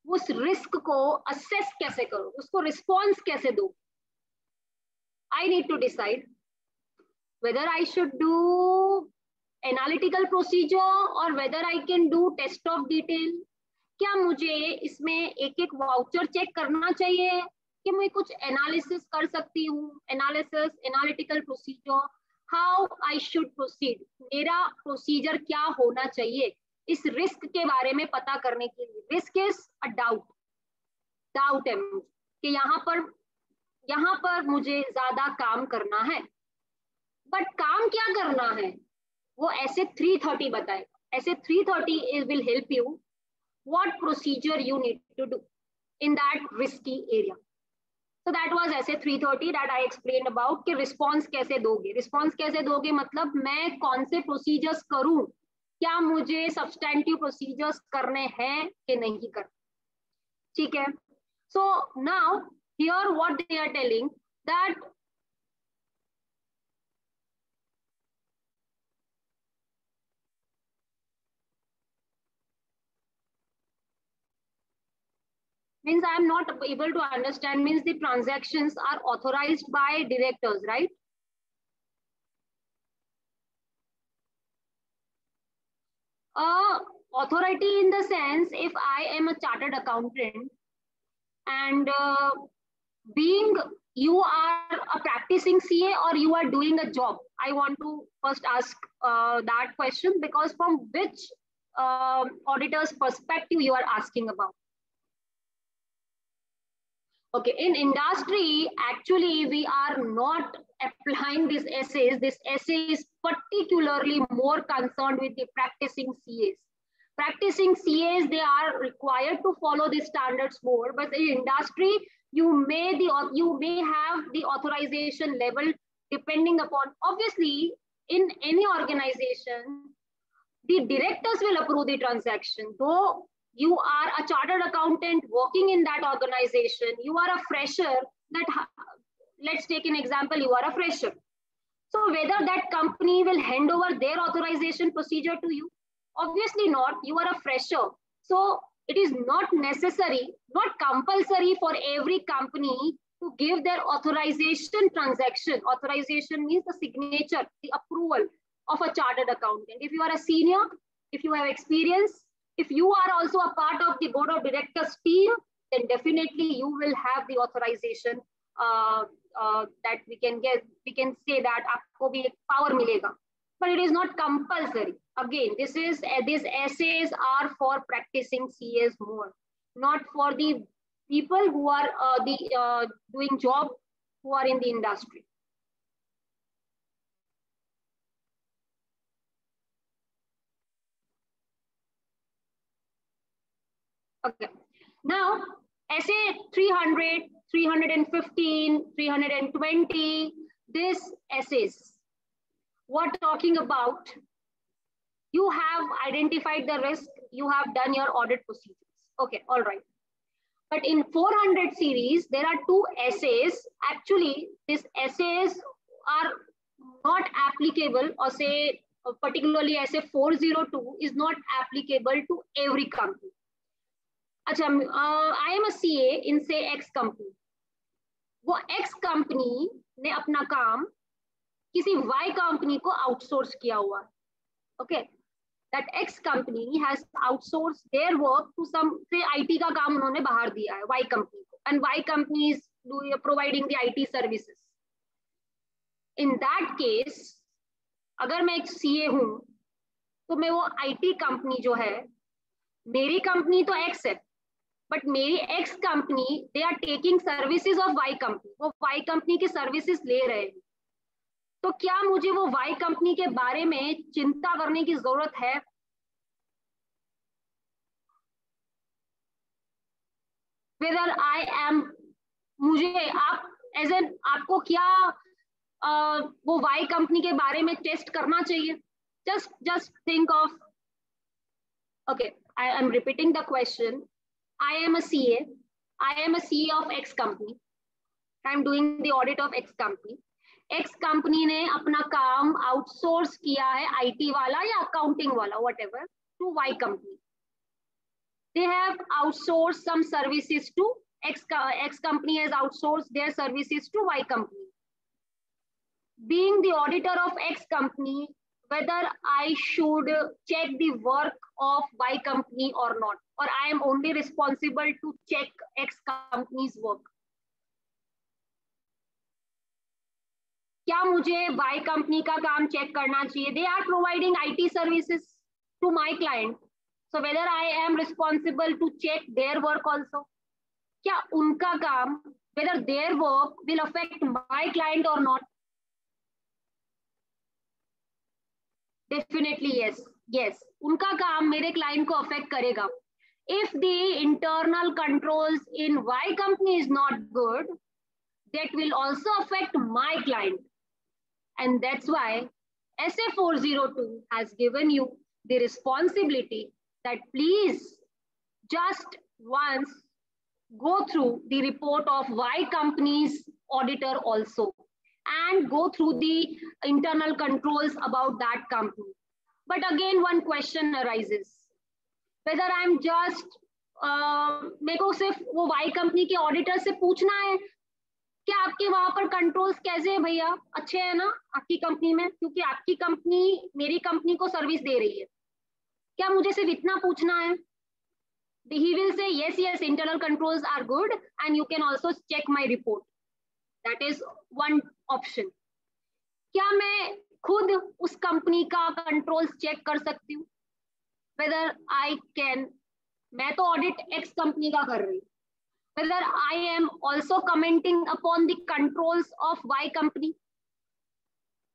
उस रिस्क को असेस कैसे करो, उसको रिस्पॉन्स कैसे दो? I need to decide whether I should do analytical procedure or whether I can do test of detail. क्या मुझे इसमें एक एक वाउचर चेक करना चाहिए कि मैं कुछ एनालिसिस कर सकती हूँ? Analysis, analytical procedure, how I should proceed, मेरा प्रोसीजर क्या होना चाहिए इस रिस्क के बारे में पता करने के लिए. Risk is a doubt. Doubt है कि यहाँ पर मुझे ज्यादा काम करना है. बट काम क्या करना है वो ऐसे 330 बताएगा. ऐसे 330 will help you what procedure you need to do in that risky area. So that was ऐसे 330 that I explained about कि response कैसे दोगे. response कैसे दोगे मतलब मैं कौन से procedures करूं, क्या मुझे substantive procedures करने हैं कि नहीं करने. ठीक है. So now here what they are telling that means I am not able to understand, means the transactions are authorized by directors, right? Authority in the sense, if I am a chartered accountant and being you are a practicing CA or you are doing a job, I want to first ask that question, because from which auditor's perspective you are asking about. Okay, in industry, actually, we are not applying these essays. This essay is particularly more concerned with the practicing CAs. Practicing CAs, they are required to follow the standards more, but in industry, you may have the authorization level depending upon, obviously, in any organization, the directors will approve the transaction. Though you are a chartered accountant working in that organization, you are a fresher, that let's take an example, you are a fresher. So whether that company will hand over their authorization procedure to you? Obviously not, you are a fresher. So it is not necessary, not compulsory for every company to give their authorization transaction. Authorization means the signature, the approval of a chartered accountant. If you are a senior, if you have experience, if you are also a part of the board of directors team, then definitely you will have the authorization that we can say that aapko bhi ek power milega. But it is not compulsory. Again, these essays are for practicing CAs more, not for the people who are doing job, who are in the industry. Okay. Now, essay 300, 315, 320, these essays, what talking about? You have identified the risk, you have done your audit procedures. Okay, all right. But in 400 series, there are two essays. Actually, these essays are not applicable, or say particularly SA 402 is not applicable to every company. अच्छा, I am a CA in say X company. वो X company ने अपना काम किसी Y company को outsource किया हुआ. Okay, that X company has outsourced their work to some, say IT का काम उन्होंने बाहर दिया है Y company को, and Y company is providing the IT services. In that case, अगर मैं एक CA हूं तो मैं वो IT कंपनी जो है, मेरी कंपनी तो X है, बट मेरी X company they are taking services of Y company, वो Y कंपनी की सर्विसेज ले रहे हैं, तो क्या मुझे वो Y कंपनी के बारे में चिंता करने की जरूरत है? Whether I am, मुझे आप एज एन, आपको क्या वो Y कंपनी के बारे में टेस्ट करना चाहिए? Just think of, okay, I am repeating the question. I am a CA. I am a CA of X company. I am doing the audit of X company. X company ने अपना काम outsource किया है IT वाला या accounting वाला, whatever, to Y company. They have outsourced some services to X company has outsourced their services to Y company. Being the auditor of X company, whether I should check the work of Y company or not, or I am only responsible to check X company's work. क्या मुझे Y company का काम check करना चाहिए? They are providing IT services to my client, so whether I am responsible to check their work also. क्या उनका काम, whether their work will affect my client or not? Definitely yes. Yes, उनका काम मेरे client को affect करेगा. If the internal controls in Y company is not good, that will also affect my client. And that's why SA 402 has given you the responsibility that please just once go through the report of Y company's auditor also, and go through the internal controls about that company. But again, one question arises, whether I'm just मेरे को सिर्फ वो Y company के auditor से पूछना है कि आपके वहां पर कंट्रोल्स कैसे हैं भैया, अच्छे हैं ना आपकी कंपनी में, क्योंकि आपकी कंपनी मेरी कंपनी को सर्विस दे रही है, क्या मुझे सिर्फ इतना पूछना है? He will say yes, yes, internal controls are good and you can also check my report. That is one option. क्या मैं खुद उस कंपनी का कंट्रोल्स चेक कर सकती हूँ? Whether I can, मैं तो ऑडिट X कंपनी का कर रही हूँ, whether I am also commenting upon the controls of Y company.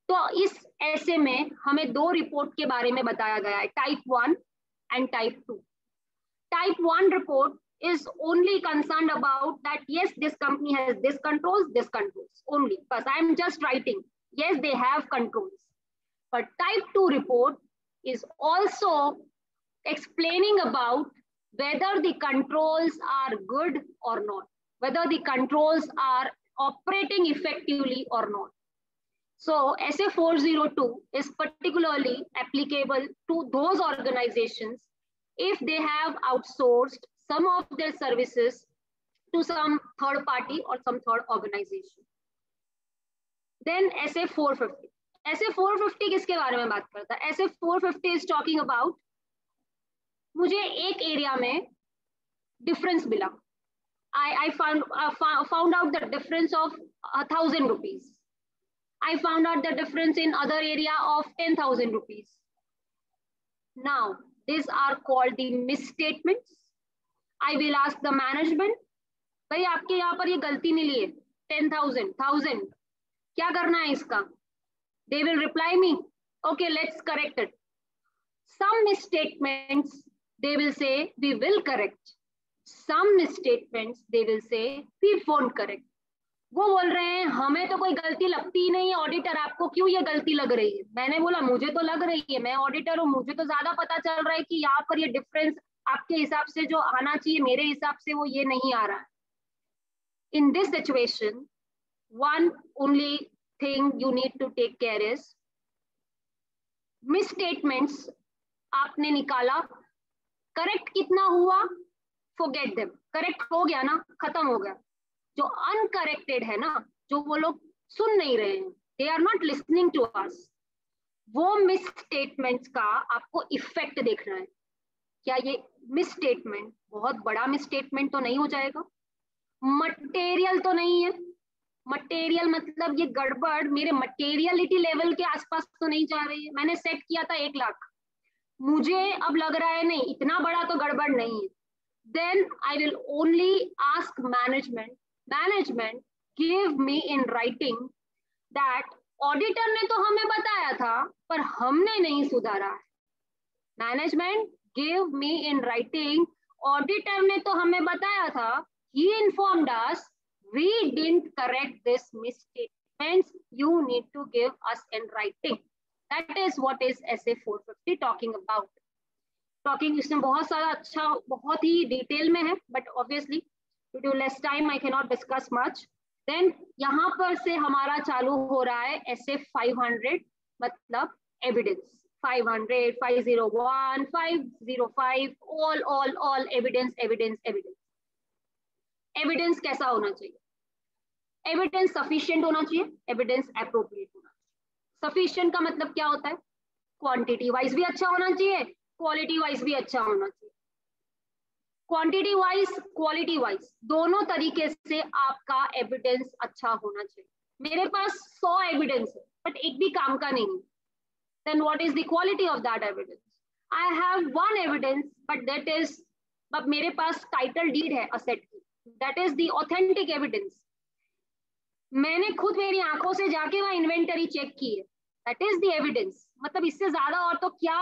तो इस ऐसे में हमें दो रिपोर्ट के बारे में बताया गया है, type 1 and type 2. Type 1 report is only concerned about that yes, this company has this controls only, because I am just writing yes, they have controls. But type 2 report is also explaining about whether the controls are good or not, whether the controls are operating effectively or not. So SA 402 is particularly applicable to those organizations if they have outsourced some of their services to some third party or some third organization. Then SA 450. SA 450 किसके बारे में बात करता है? SA 450 is talking about, मुझे एक area में difference मिला, I found out the difference of 1,000 rupees. I found out the difference in other area of 10,000 rupees. Now, these are called the misstatements. I will ask the management, भाई आपके यहाँ पर ये गलती मिली है 10,000, क्या करना है इसका? They will reply me, okay, let's correct it. Some misstatements, they will say, we will correct. Some misstatements, they will say, we won't correct. वो बोल रहे हैं हमें तो कोई गलती लगती ही नहीं है, ऑडिटर आपको क्यों ये गलती लग रही है? मैंने बोला मुझे तो लग रही है, मैं ऑडिटर हूँ, मुझे तो ज्यादा पता चल रहा है कि यहाँ पर ये डिफरेंस आपके हिसाब से जो आना चाहिए मेरे हिसाब से वो ये नहीं आ रहा है. In this situation, one only thing you need to take care is misstatements आपने निकाला, करेक्ट कितना हुआ, forget them, करेक्ट हो गया ना, खत्म हो गया. जो अनकरेक्टेड है ना, जो वो लोग सुन नहीं रहे हैं, they are not listening to us, वो मिसस्टेटमेंट्स का आपको इफेक्ट देखना है. क्या ये मिसस्टेटमेंट बहुत बड़ा मिसस्टेटमेंट तो नहीं हो जाएगा, मटेरियल तो नहीं है, मटेरियल मतलब ये गड़बड़ मेरे मटेरियलिटी लेवल के आसपास तो नहीं जा रही है. मैंने सेट किया था 1 लाख, मुझे अब लग रहा है नहीं, इतना बड़ा तो गड़बड़ नहीं है. Then I will only ask management give me in writing that auditor ने तो हमें बताया था पर हमने नहीं सुधारा है. Management give me in writing, auditor ने तो हमें बताया था, he informed us, we didn't correct this misstatements, you need to give us in writing. That is what is SA 450 talking about. Talking इसमें बहुत सारा अच्छा, बहुत ही डिटेल में है, but obviously due to less time I cannot discuss much. Then यहाँ पर से हमारा चालू हो रहा है SA 500, मतलब evidence. 500, 501, 505, all evidence. Evidence कैसा होना चाहिए? Evidence sufficient होना चाहिए, evidence appropriate होना चाहिए. Sufficient का मतलब क्या होता है? Quantity wise भी अच्छा होना चाहिए, क्वालिटी वाइज भी अच्छा होना चाहिए. क्वांटिटी वाइज, क्वालिटी वाइज दोनों तरीके से आपका एविडेंस अच्छा होना चाहिए. मेरे पास 100 एविडेंस है बट एक भी काम का नहीं है, then what is the quality of that evidence? I have 1 evidence but that is, अब मेरे पास टाइटल डीड है असेट की, that is the authentic evidence. मैंने खुद मेरी आंखों से जाके वहां इन्वेंटरी चेक की है, दैट इज द एविडेंस. मतलब इससे ज्यादा और तो क्या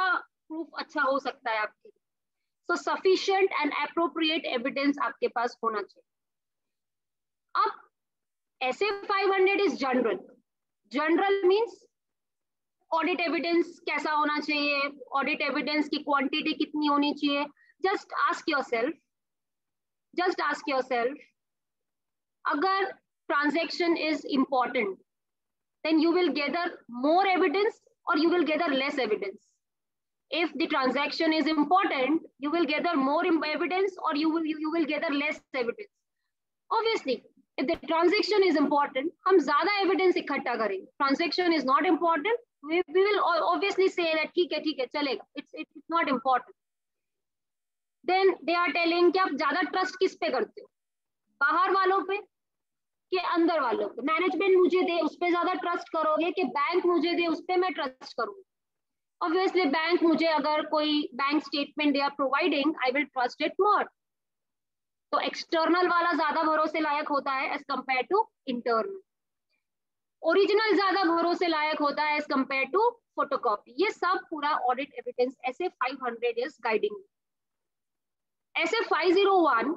प्रूफ अच्छा हो सकता है आपके लिए? सो सफिशिएंट एंड एप्रोप्रिएट एविडेंस आपके पास होना चाहिए. अब SA 500 is general means audit evidence कैसा होना चाहिए, ऑडिट एविडेंस की क्वांटिटी कितनी होनी चाहिए. जस्ट आस्क योरसेल्फ, अगर transaction is important then you will gather more evidence और you will gather less evidence. If the transaction is important, you will gather more evidence or you will gather less evidence. Obviously, if the transaction is important, हम ज़्यादा evidence इकट्ठा करेंगे. Transaction is not important, we will obviously say that ठीक है चलेगा. It's not important. Then they are telling कि आप ज़्यादा trust किस पे करते हो? बाहर वालों पे कि अंदर वालों पे? मैनेजमेंट मुझे दे उस पे ज़्यादा ट्रस्ट करोगे कि बैंक मुझे दे उस पे मैं ट्रस्ट करूँगी? Obviously बैंक मुझे अगर कोई bank statement they are providing, I will trust it more. तो एक्सटर्नल वाला ज्यादा भरोसे लायक होता है as compare to internal. Original ज्यादा भरोसे लायक होता है एज कंपेयर टू फोटोकॉपी. ये सब पूरा audit evidence SA 500 is guiding. SA 501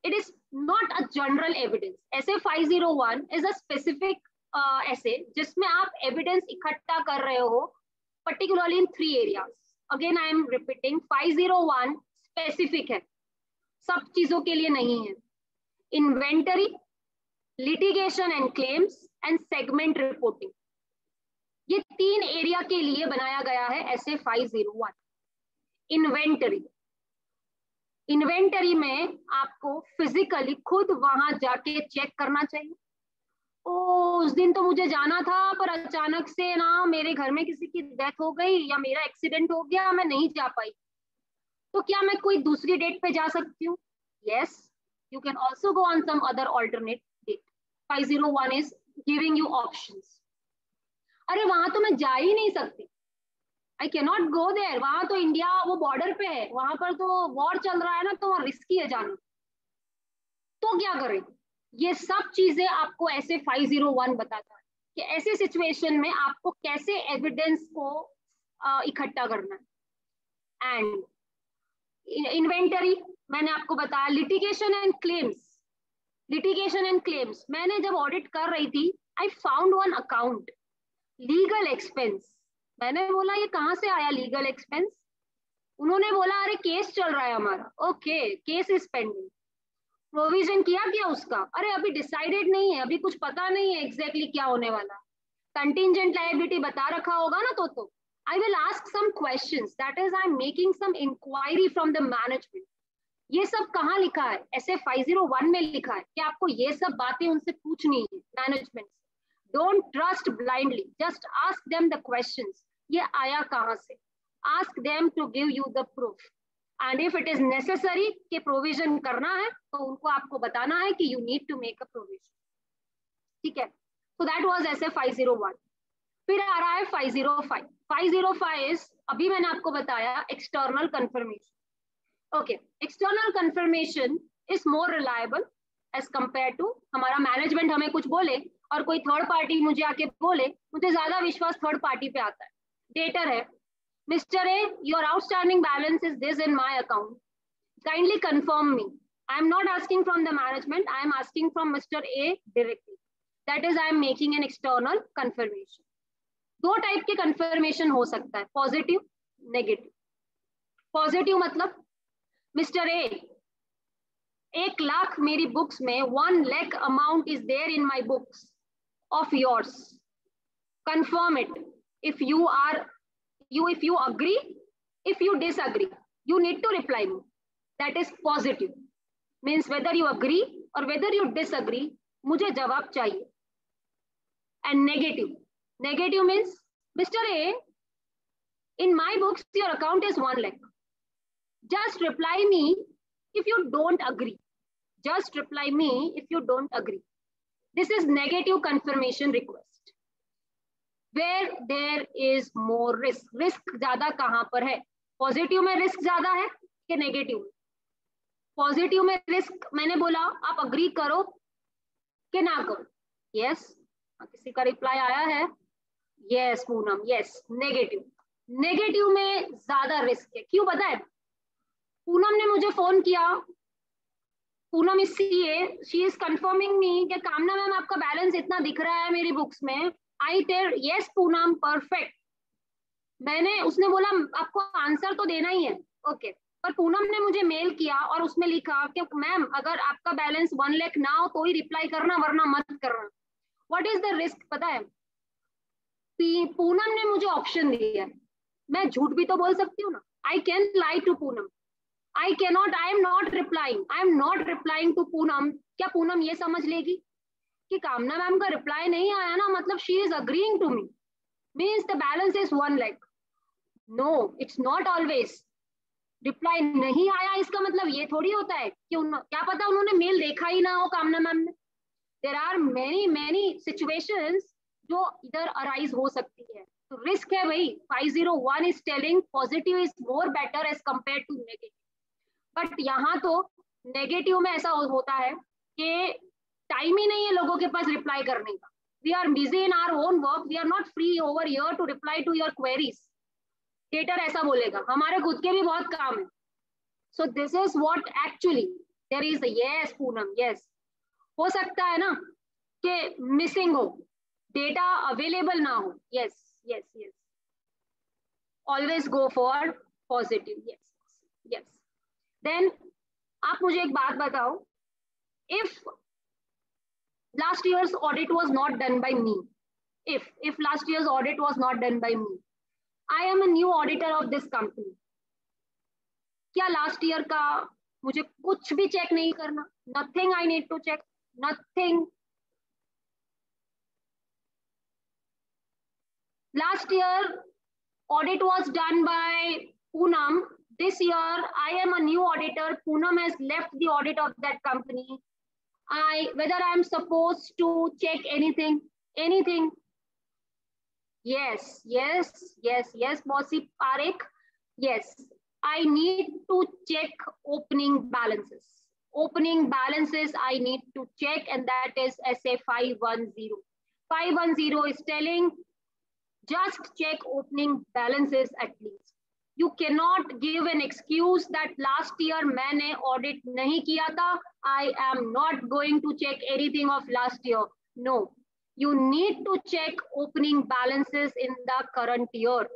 it is not a general evidence. SA 501 is a specific ऐसे जिसमें आप एविडेंस इकट्ठा कर रहे हो particularly in 3 areas. Again, I am repeating, 501 specific है, सब चीजों के लिए नहीं है. Inventory, litigation and claims and segment reporting. ये 3 एरिया के लिए बनाया गया है SA 501. इन्वेंटरी में आपको फिजिकली खुद वहां जाके चेक करना चाहिए. उस दिन तो मुझे जाना था पर अचानक से ना मेरे घर में किसी की डेथ हो गई या मेरा एक्सीडेंट हो गया, मैं नहीं जा पाई. तो क्या मैं कोई दूसरी डेट पे जा सकती हूँ? Yes, you can also go on some other alternate date. 501 is giving you options. अरे वहां तो मैं जा ही नहीं सकती, I can not go there. वहां तो इंडिया वो बॉर्डर पे है, वहां पर तो वॉर चल रहा है ना, तो वहां रिस्की है जाना. तो क्या करें? ये सब चीजें आपको SA 501 बताता है कि ऐसे सिचुएशन में आपको कैसे एविडेंस को इकट्ठा करना है. एंड इन्वेंटरी मैंने आपको बताया. लिटिगेशन एंड क्लेम्स मैंने जब ऑडिट कर रही थी, I found one account, legal expense. मैंने बोला ये कहाँ से आया लीगल एक्सपेंस? उन्होंने बोला अरे केस चल रहा है हमारा. Okay, case is pending. Provision किया क्या उसका? अरे अभी डिसाइडेड नहीं है, अभी कुछ पता नहीं है एग्जैक्टली क्या होने वाला. कंटिंजेंट लायबिलिटी बता रखा होगा ना, तो I will ask some questions. That is, I'm making some inquiry from the management. ये सब कहाँ लिखा है? SF 501 में लिखा है कि आपको ये सब बातें उनसे पूछनी है मैनेजमेंट से. Don't trust blindly. Just ask them the questions. ये आया कहाँ से? Ask them to give you the proof. And if it is necessary कि provision करना है, तो उनको आपको बताना है कि you need to make a provision. ठीक है? So that was SF 501. फिर आ रहा है 505. 505 अभी मैंने आपको बताया external confirmation. Okay, external confirmation is more reliable as compare to हमारा मैनेजमेंट हमें कुछ बोले और कोई थर्ड पार्टी मुझे आके बोले, मुझे ज्यादा विश्वास थर्ड पार्टी पे आता है. डेटर है, mister A, your outstanding balance is this in my account, kindly confirm me. I am not asking from the management, I am asking from mister A directly. That is I am making an external confirmation. दो type के confirmation हो सकता है, positive, negative. Positive मतलब mister A, 1 lakh मेरी books में 1 lakh amount is there in my books of yours. Confirm it. If you agree, if you disagree, you need to reply me. That is positive. Means whether you agree or whether you disagree, मुझे जवाब चाहिए. And negative means, Mr. A, in my books, your account is 1 lakh. Just reply me if you don't agree. Just reply me if you don't agree. This is negative confirmation request. Where there is more risk. Risk ज़्यादा कहाँ पर है? Positive में risk ज़्यादा है कि negative में? Positive में रिस्क मैंने बोला आप अग्री करो कि ना करो. यस, किसी का रिप्लाई आया है? Yes Poonam, yes. नेगेटिव में ज्यादा रिस्क है. क्यों पता है? पूनम ने मुझे फोन किया, पूनम इस सीए, शी इज कंफर्मिंग मी कि कामना मैम आपका बैलेंस इतना दिख रहा है मेरी बुक्स में. I tell yes Poonam, perfect. उसने बोला आपको आंसर तो देना ही है. ओके, पर पूनम ने मुझे मेल किया और उसमें लिखा कि मैम अगर आपका बैलेंस 1 लाख ना हो तो ही रिप्लाई करना, वरना मत करना. व्हाट इज द रिस्क पता है? पूनम ने मुझे ऑप्शन दिया. मैं झूठ भी तो बोल सकती हूँ ना. I can lie to Poonam. I am not replying to Poonam. क्या पूनम ये समझ लेगी कि कामना मैम का रिप्लाई नहीं आया ना, मतलब she is agreeing to me, means the balance is 1 lakh. No, it's not always. Reply नहीं आया इसका मतलब ये थोड़ी होता है कि क्या पता उन्होंने मेल देखा ही ना हो कामना मैम ने. देयर आर मेनी सिचुएशंस जो इधर अराइज हो सकती है. तो रिस्क है भाई. 501 is telling positive is more better as compare to negative. But यहाँ तो नेगेटिव में ऐसा होता है कि टाइम ही नहीं है लोगों के पास रिप्लाई करने का. We are busy in our own work, we are not free over here to reply to your queries. Debtor ऐसा बोलेगा, हमारे खुद के भी बहुत काम है. So this is what actually there is. Yes Poonam, yes. हो सकता है ना कि मिसिंग हो, डेटा अवेलेबल ना हो. Yes yes yes. Always go for positive. Yes yes. Then आप मुझे एक बात बताओ, if last year's audit was not done by me, if last year's audit was not done by me, I am a new auditor of this company. क्या last year का मुझे कुछ भी चेक नहीं करना? Nothing I need to check, nothing. Last year audit was done by Poonam. This year I am a new auditor. Poonam has left the audit of that company. Whether I am supposed to check anything. Yes, Bossy Parekh. Yes, I need to check opening balances. I need to check, and that is SA 510. 510 is telling just check opening balances at least. You cannot give an excuse that last year मैंने audit नहीं किया था. I am not going to check anything of last year. No, you need to check opening balances in the current year.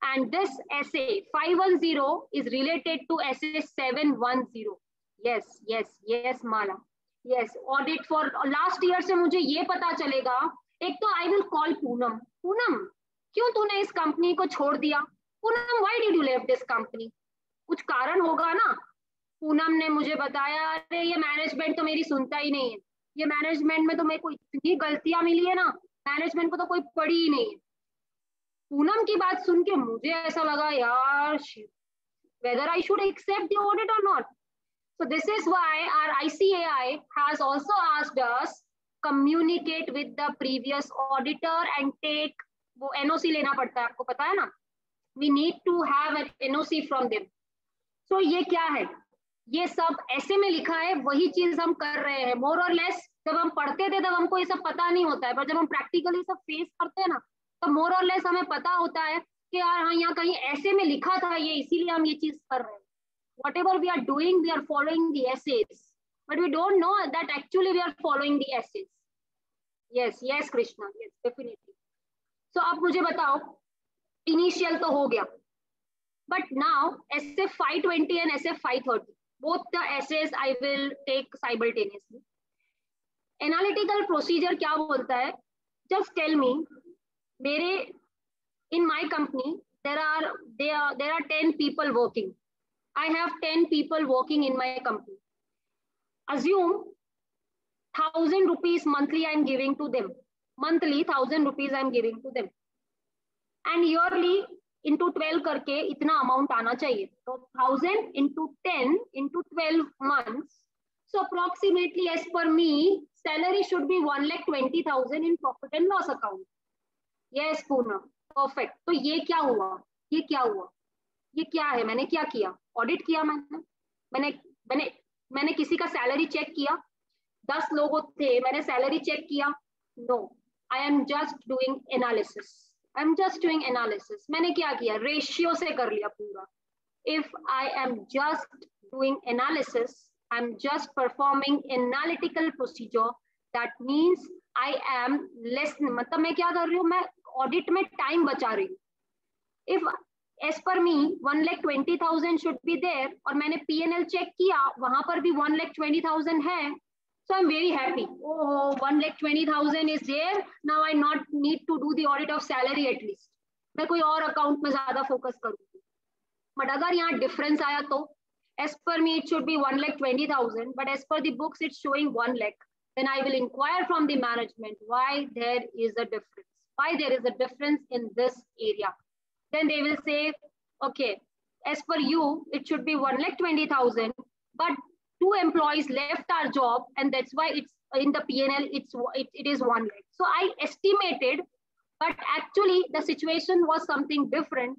And this SA 510 is related to SA 710. Yes, Mala. Yes, audit for last year से मुझे ये पता चलेगा एक तो I will call Poonam, Poonam क्यों तूने इस कंपनी को छोड़ दिया? पूनम व्हाई डिड यू लेव दिस कंपनी? कुछ कारण होगा ना। पूनम ने मुझे बताया, अरे ये मैनेजमेंट तो मेरी सुनता ही नहीं है, ये मैनेजमेंट में तो मेरे को इतनी गलतियां मिली है ना, मैनेजमेंट को तो कोई पड़ी ही नहीं है। पूनम की बात सुन के मुझे ऐसा लगा, यार whether I should accept the audit or not. So this is why our ICAI has also asked us communicate with the previous auditor and take, वो NOC लेना पड़ता है, आपको पता है ना, we need to have an NOC from them. So ये क्या है, ये सब ऐसे में लिखा है, वही चीज हम कर रहे हैं मोर और लेस। जब हम पढ़ते थे तब हमको ये सब पता नहीं होता है, पर जब हम प्रैक्टिकली सब फेस करते हैं ना, तो मोर और लेस हमें पता होता है कि यार हाँ यहाँ कहीं ऐसे में लिखा था ये, इसीलिए हम ये चीज कर रहे हैं। Whatever we are doing, we are following the essays, but we don't know that actually we are following the essays. Yes, yes, Krishna, yes, definitely. So अब मुझे बताओ, initial तो हो गया, but now SF 520 and SF 530, both the essays I will take simultaneously. Analytical procedure क्या बोलता है? Just tell me, मेरे in my company there are 10 people working. I have 10 people working in my company. Assume 1,000 rupees monthly I am giving to them. Monthly 1,000 rupees I am giving to them. And yearly into 12 करके इतना amount आना चाहिए. So 1,000 into 10 into 12 months. So approximately as per me, salary should be 1,20,000 in profit and loss account. Yes, Poonam. Perfect. तो ये क्या हुआ? ये क्या हुआ? ये क्या है? मैंने क्या किया? ऑडिट किया मैंने किसी का सैलरी चेक किया, 10 लोग थे, मैंने सैलरी चेक किया? No, I am just doing analysis. मैंने क्या किया? रेशियो से कर लिया पूरा। If I am just doing analysis, I am just performing analytical procedure, that means I am less, मतलब मैं क्या कर रही हूँ, मैं ऑडिट में टाइम बचा रही हूँ। If as per me 1,20,000 should be there, और मैंने P&L चेक किया, वहां पर भी 1,20,000 है, so I'm very happy. Oh, 1,20,000 is there, now I not need to do the audit of salary at least. मैं कोई और अकाउंट में ज्यादा फोकस करूंगी। बट अगर यहाँ डिफरेंस आया तो as per me it should be 1,20,000, but as per the books it's showing 1 lakh. Then I will inquire from the management why there is a difference in this area. Then they will say, okay, as per you, it should be 1,20,000, but 2 employees left our job, and that's why it's in the P&L, it is 1 lakh. So I estimated, but actually the situation was something different.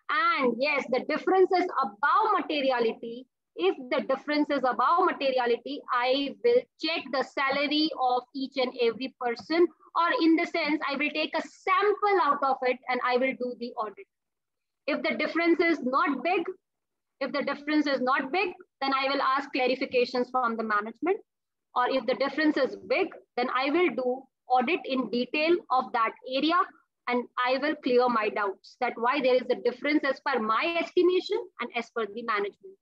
And yes, the difference is above materiality. If the difference is above materiality, I will check the salary of each and every person, or in the sense, I will take a sample out of it and I will do the audit. If the difference is not big, then I will ask clarifications from the management. Or if the difference is big, then I will do audit in detail of that area, and I will clear my doubts that why there is a difference as per my estimation and as per the management.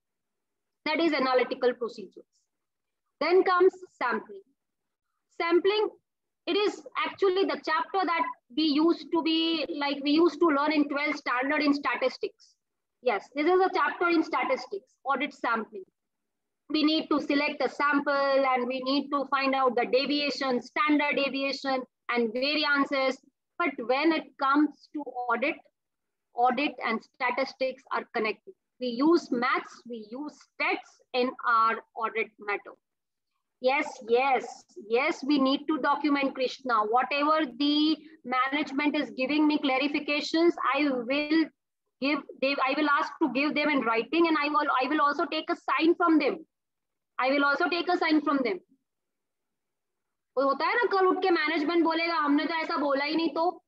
That is analytical procedures. Then comes sampling. Sampling, it is actually the chapter that we used to learn in 12th standard in statistics. Yes, this is a chapter in statistics, audit sampling. We need to select a sample and we need to find out the deviation, standard deviation and variances. But when it comes to audit and statistics are connected. We use maths, we use stats in our audit method. Yes, we need to document, Krishna. Whatever the management is giving me clarifications, I will ask to give them in writing, and I will also take a sign from them. कोई होता है ना, कल उठ के management बोलेगा हमने तो ऐसा बोला ही नहीं तो।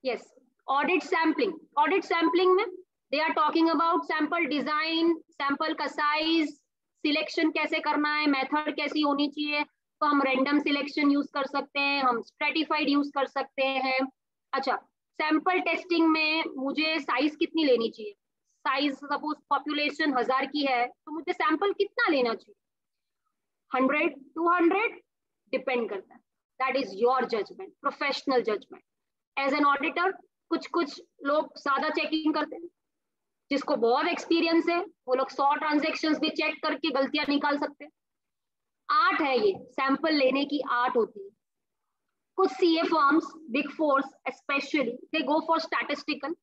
Yes, audit sampling में they are talking about sample design, sample का size, selection कैसे करना है, method कैसी होनी चाहिए। तो हम random selection यूज कर सकते हैं, हम stratified यूज कर सकते हैं। अच्छा, sample testing में मुझे size कितनी लेनी चाहिए? साइज सपोज पॉपुलेशन 1000 की है तो मुझे सैंपल कितना लेना चाहिए? 100, 200 डिपेंड करता है. That is your judgement, professional judgement. As an auditor कुछ लोग ज्यादा चेकिंग करते हैं, जिसको बहुत एक्सपीरियंस है वो लोग 100 ट्रांजेक्शन्स भी चेक करके गलतियां निकाल सकते हैं. आर्ट है ये, सैंपल लेने की आर्ट होती है. कुछ CA firms, big force specially, they go for statistical,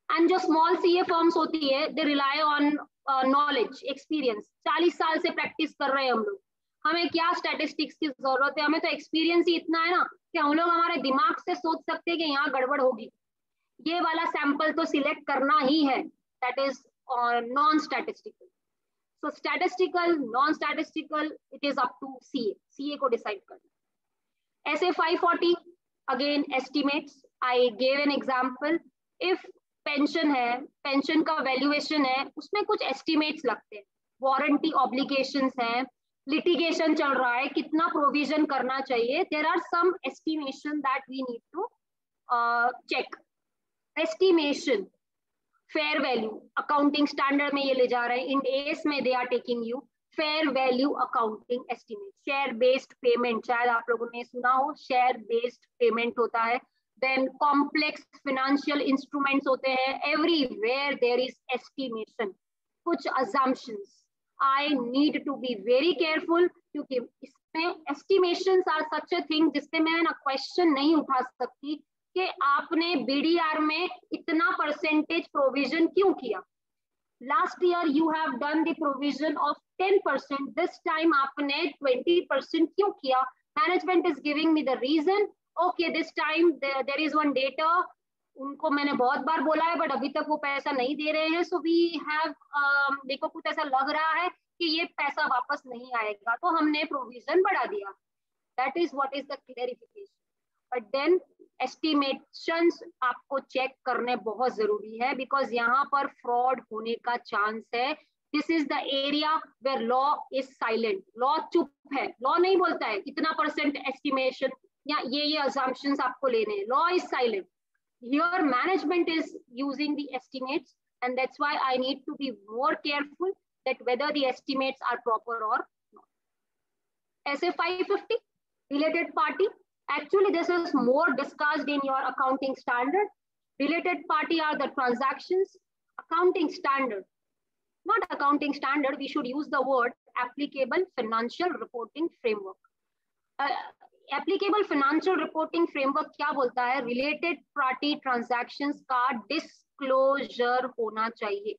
and जो स्मॉल सीए फर्म्स होती है they rely on knowledge, experience. 40 साल से प्रैक्टिस कर रहे हैं हम लोग, हमें क्या स्टैटिस्टिक्स की जरूरत है, हमें तो एक्सपीरियंस ही इतना है ना कि हम लोग हमारे दिमाग से सोच सकते हैं कि यहाँ गड़बड़ होगी. ये वाला सैंपल तो सिलेक्ट करना ही है, that is non statistical. So statistical, non statistical, it is up to CA को डिसाइड करना. SA 540 again estimates. I gave an example. If pension है, पेंशन का वैल्यूएशन है, उसमें कुछ एस्टिमेट्स लगते हैं. वारंटी ऑब्लिगेशंस है, लिटिगेशन चल रहा है, कितना प्रोविजन करना चाहिए. There are some estimation that we need to check. Estimation, fair value, accounting standard में ये ले जा रहे हैं. इन एस में they are taking you fair value accounting estimate. Share based payment, शायद आप लोगों ने सुना हो, शेयर बेस्ड पेमेंट होता है. देन कॉम्प्लेक्स फाइनेंशियल इंस्ट्रूमेंट्स होते हैं. एवरीवेयर देयर इज एस्टिमेशन, कुछ assumptions. I need to be very careful क्योंकि इसमें estimations are such a thing जिससे मैं ना क्वेश्चन नहीं उठा सकती कि आपने BDR में इतना परसेंटेज प्रोविजन क्यों किया. Last year you have done the provision of 10%, this time आपने 20% क्यों किया. Management is giving me the reason. Okay, this time there is one data, उनको मैंने बहुत बार बोला है बट अभी तक वो पैसा नहीं दे रहे हैं. सो वी हैव, देखो कुछ ऐसा लग रहा है कि ये पैसा वापस नहीं आएगा, तो हमने प्रोविजन बढ़ा दिया. That is what is the clarification. But then estimations आपको चेक करने बहुत जरूरी है, बिकॉज यहाँ पर फ्रॉड होने का चांस है. This is the area where law is silent. Law चुप है, लॉ नहीं बोलता है कितना परसेंट एस्टिमेशन या ये assumptions आपको लेने हैं. Law is silent. Here management is using the estimates, and that's why I need to be more careful that whether the estimates are proper or not. SA 550, related party. Actually, this is more discussed in your accounting standard. Related party are the transactions. Accounting standard, not accounting standard, we should use the word applicable financial reporting framework. Applicable financial reporting framework क्या बोलता है? Related party transactions का disclosure होना चाहिए.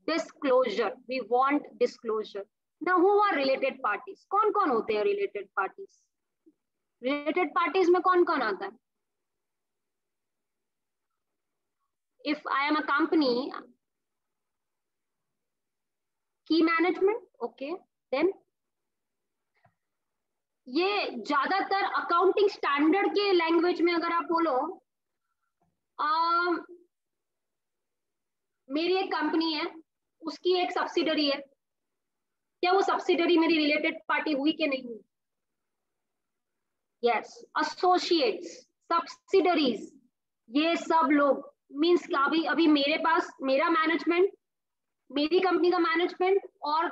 Disclosure, we want disclosure. Now who are related parties? कौन कौन होते हैं रिलेटेड पार्टीज? रिलेटेड पार्टीज में कौन कौन आता है? If I am a company, की मैनेजमेंट, ओके. देन ये ज्यादातर अकाउंटिंग स्टैंडर्ड के लैंग्वेज में अगर आप बोलो, मेरी एक कंपनी है, उसकी एक सब्सिडरी है, क्या वो सब्सिडरी मेरी रिलेटेड पार्टी हुई कि नहीं हुई? यस. एसोसिएट्स, सब्सिडरीज, ये सब लोग मीन्स अभी मेरे पास मेरा मैनेजमेंट, मेरी कंपनी का मैनेजमेंट और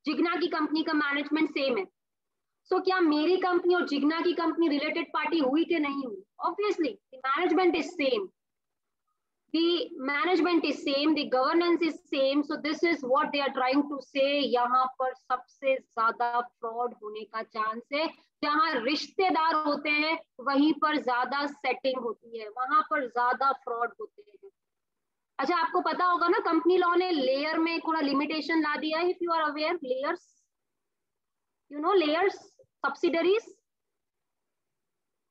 जिग्ना की कंपनी का मैनेजमेंट सेम है. सो क्या मेरी कंपनी और जिग्ना की कंपनी रिलेटेड पार्टी हुई कि नहीं हुई? Obviously the management is same, the management is same, the governance is same. So this is what they are trying to say. यहाँ पर सबसे ज्यादा फ्रॉड होने का चांस है. जहाँ रिश्तेदार होते हैं वहीं पर ज्यादा सेटिंग होती है, वहां पर ज्यादा फ्रॉड होते हैं. अच्छा, आपको पता होगा ना, कंपनी लॉ ने लेयर में थोड़ा लिमिटेशन ला दिया है. If you are aware, layers, you know, layers, subsidiaries.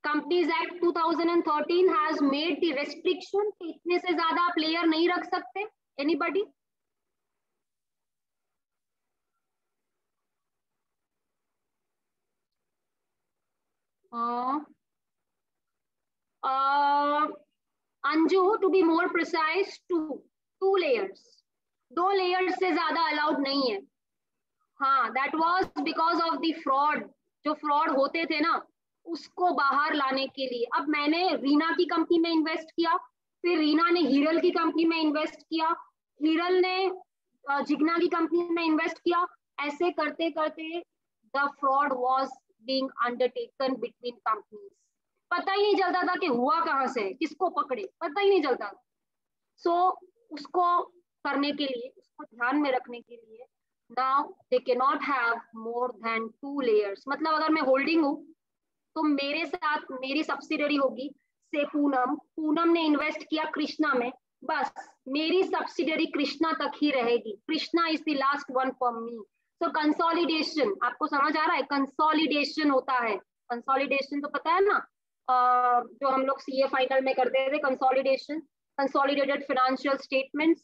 Companies Act 2013 has made the restriction कि इतने से ज्यादा आप लेयर नहीं रख सकते. Anybody? Anju, to be more precise, two layers. 2 layers से ज्यादा अलाउड नहीं है. हाँ, that was because of the fraud. जो फ्रॉड होते थे ना, उसको बाहर लाने के लिए. अब मैंने रीना की कंपनी में इन्वेस्ट किया, फिर रीना ने हीरल की कंपनी में इन्वेस्ट किया, हीरल ने जिग्ना की कंपनी में इन्वेस्ट किया. ऐसे करते करते the fraud was being undertaken between companies. पता ही नहीं चलता था कि हुआ कहाँ से, किसको पकड़े, पता ही नहीं चलता था. So उसको करने के लिए, उसको ध्यान में रखने के लिए, now they cannot have more than 2 layers. मतलब अगर मैं होल्डिंग हूँ तो मेरे साथ मेरी सब्सिडरी होगी से पूनम, पूनम ने इन्वेस्ट किया कृष्णा में, बस मेरी सब्सिडरी कृष्णा तक ही रहेगी. Krishna is the last one for me. So consolidation, आपको समझ आ रहा है? कंसोलिडेशन होता है. कंसोलिडेशन तो पता है ना, जो हम लोग सीए फाइनल में करते थे, consolidation, consolidated financial statements.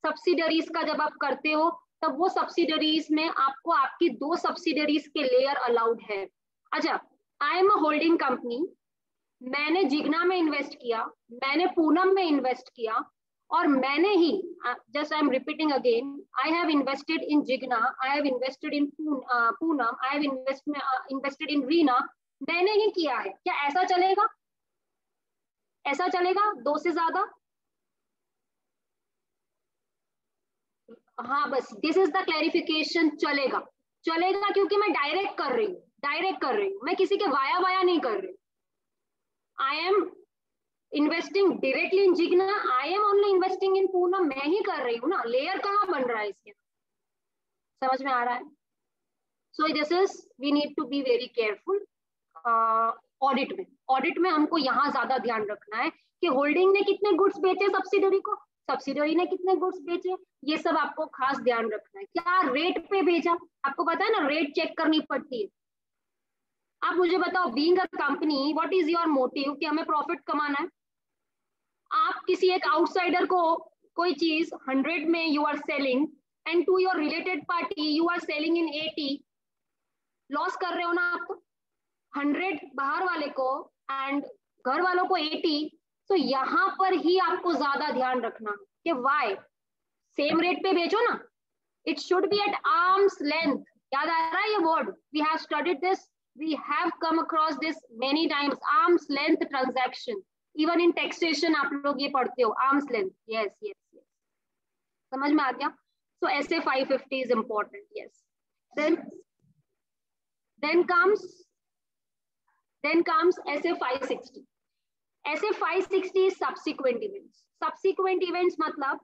Subsidiaries का जब आप करते हो तब वो सब्सिडरीज में आपको आपकी 2 सब्सिडरीज के लेयर अलाउड है. अच्छा, I am a holding company, मैंने जिग्ना में इन्वेस्ट किया, मैंने पूनम में इन्वेस्ट किया, और मैंने ही, just I am repeating again, I have invested in Jigna, I have invested in Poonam, I have invested in Reena, मैंने ही किया है. क्या ऐसा चलेगा? ऐसा चलेगा 2 से ज्यादा? हाँ, बस दिस इज द क्लैरिफिकेशन. चलेगा, चलेगा क्योंकि मैं डायरेक्ट कर रही हूँ, डायरेक्ट कर रही हूँ, मैं किसी के वाया वाया नहीं कर रही. I am investing directly in Jigna, I am only investing in Poonam, मैं ही कर रही हूँ ना. लेयर कहाँ बन रहा है इसके? समझ में आ रहा है? So this is, we need to be very careful. Audit में, ऑडिट में हमको यहाँ ज्यादा ध्यान रखना है कि होल्डिंग ने कितने गुड्स बेचे सब्सिडरी को, सब्सिडरी ने कितने गुड्स बेचे, ये सब आपको खास ध्यान रखना है. क्या रेट पे बेचा, आपको पता है ना, रेट चेक करनी पड़ती है. आप मुझे बताओ, being a company, what is your motive, कि हमें प्रॉफिट कमाना है. आप किसी एक आउटसाइडर को कोई चीज 100 में you are selling, and to your related party you are selling in 80, loss कर रहे हो ना आप. तो 100 बाहर वाले को एंड घर वालों को 80. तो यहाँ पर ही आपको ज्यादा ध्यान रखना कि वाई, सेम रेट पे बेचो ना. It should be at arm's length. याद आ रहा है ये word? We have studied this, we have come across this many times. Arm's length transaction, even in taxation आप लोग ये पढ़ते हो, arm's length. Yes yes yes, समझ में आ गया? सो SA 550 is important. Yes, then comes SA 560. SA 560 is subsequent events. Subsequent events मतलब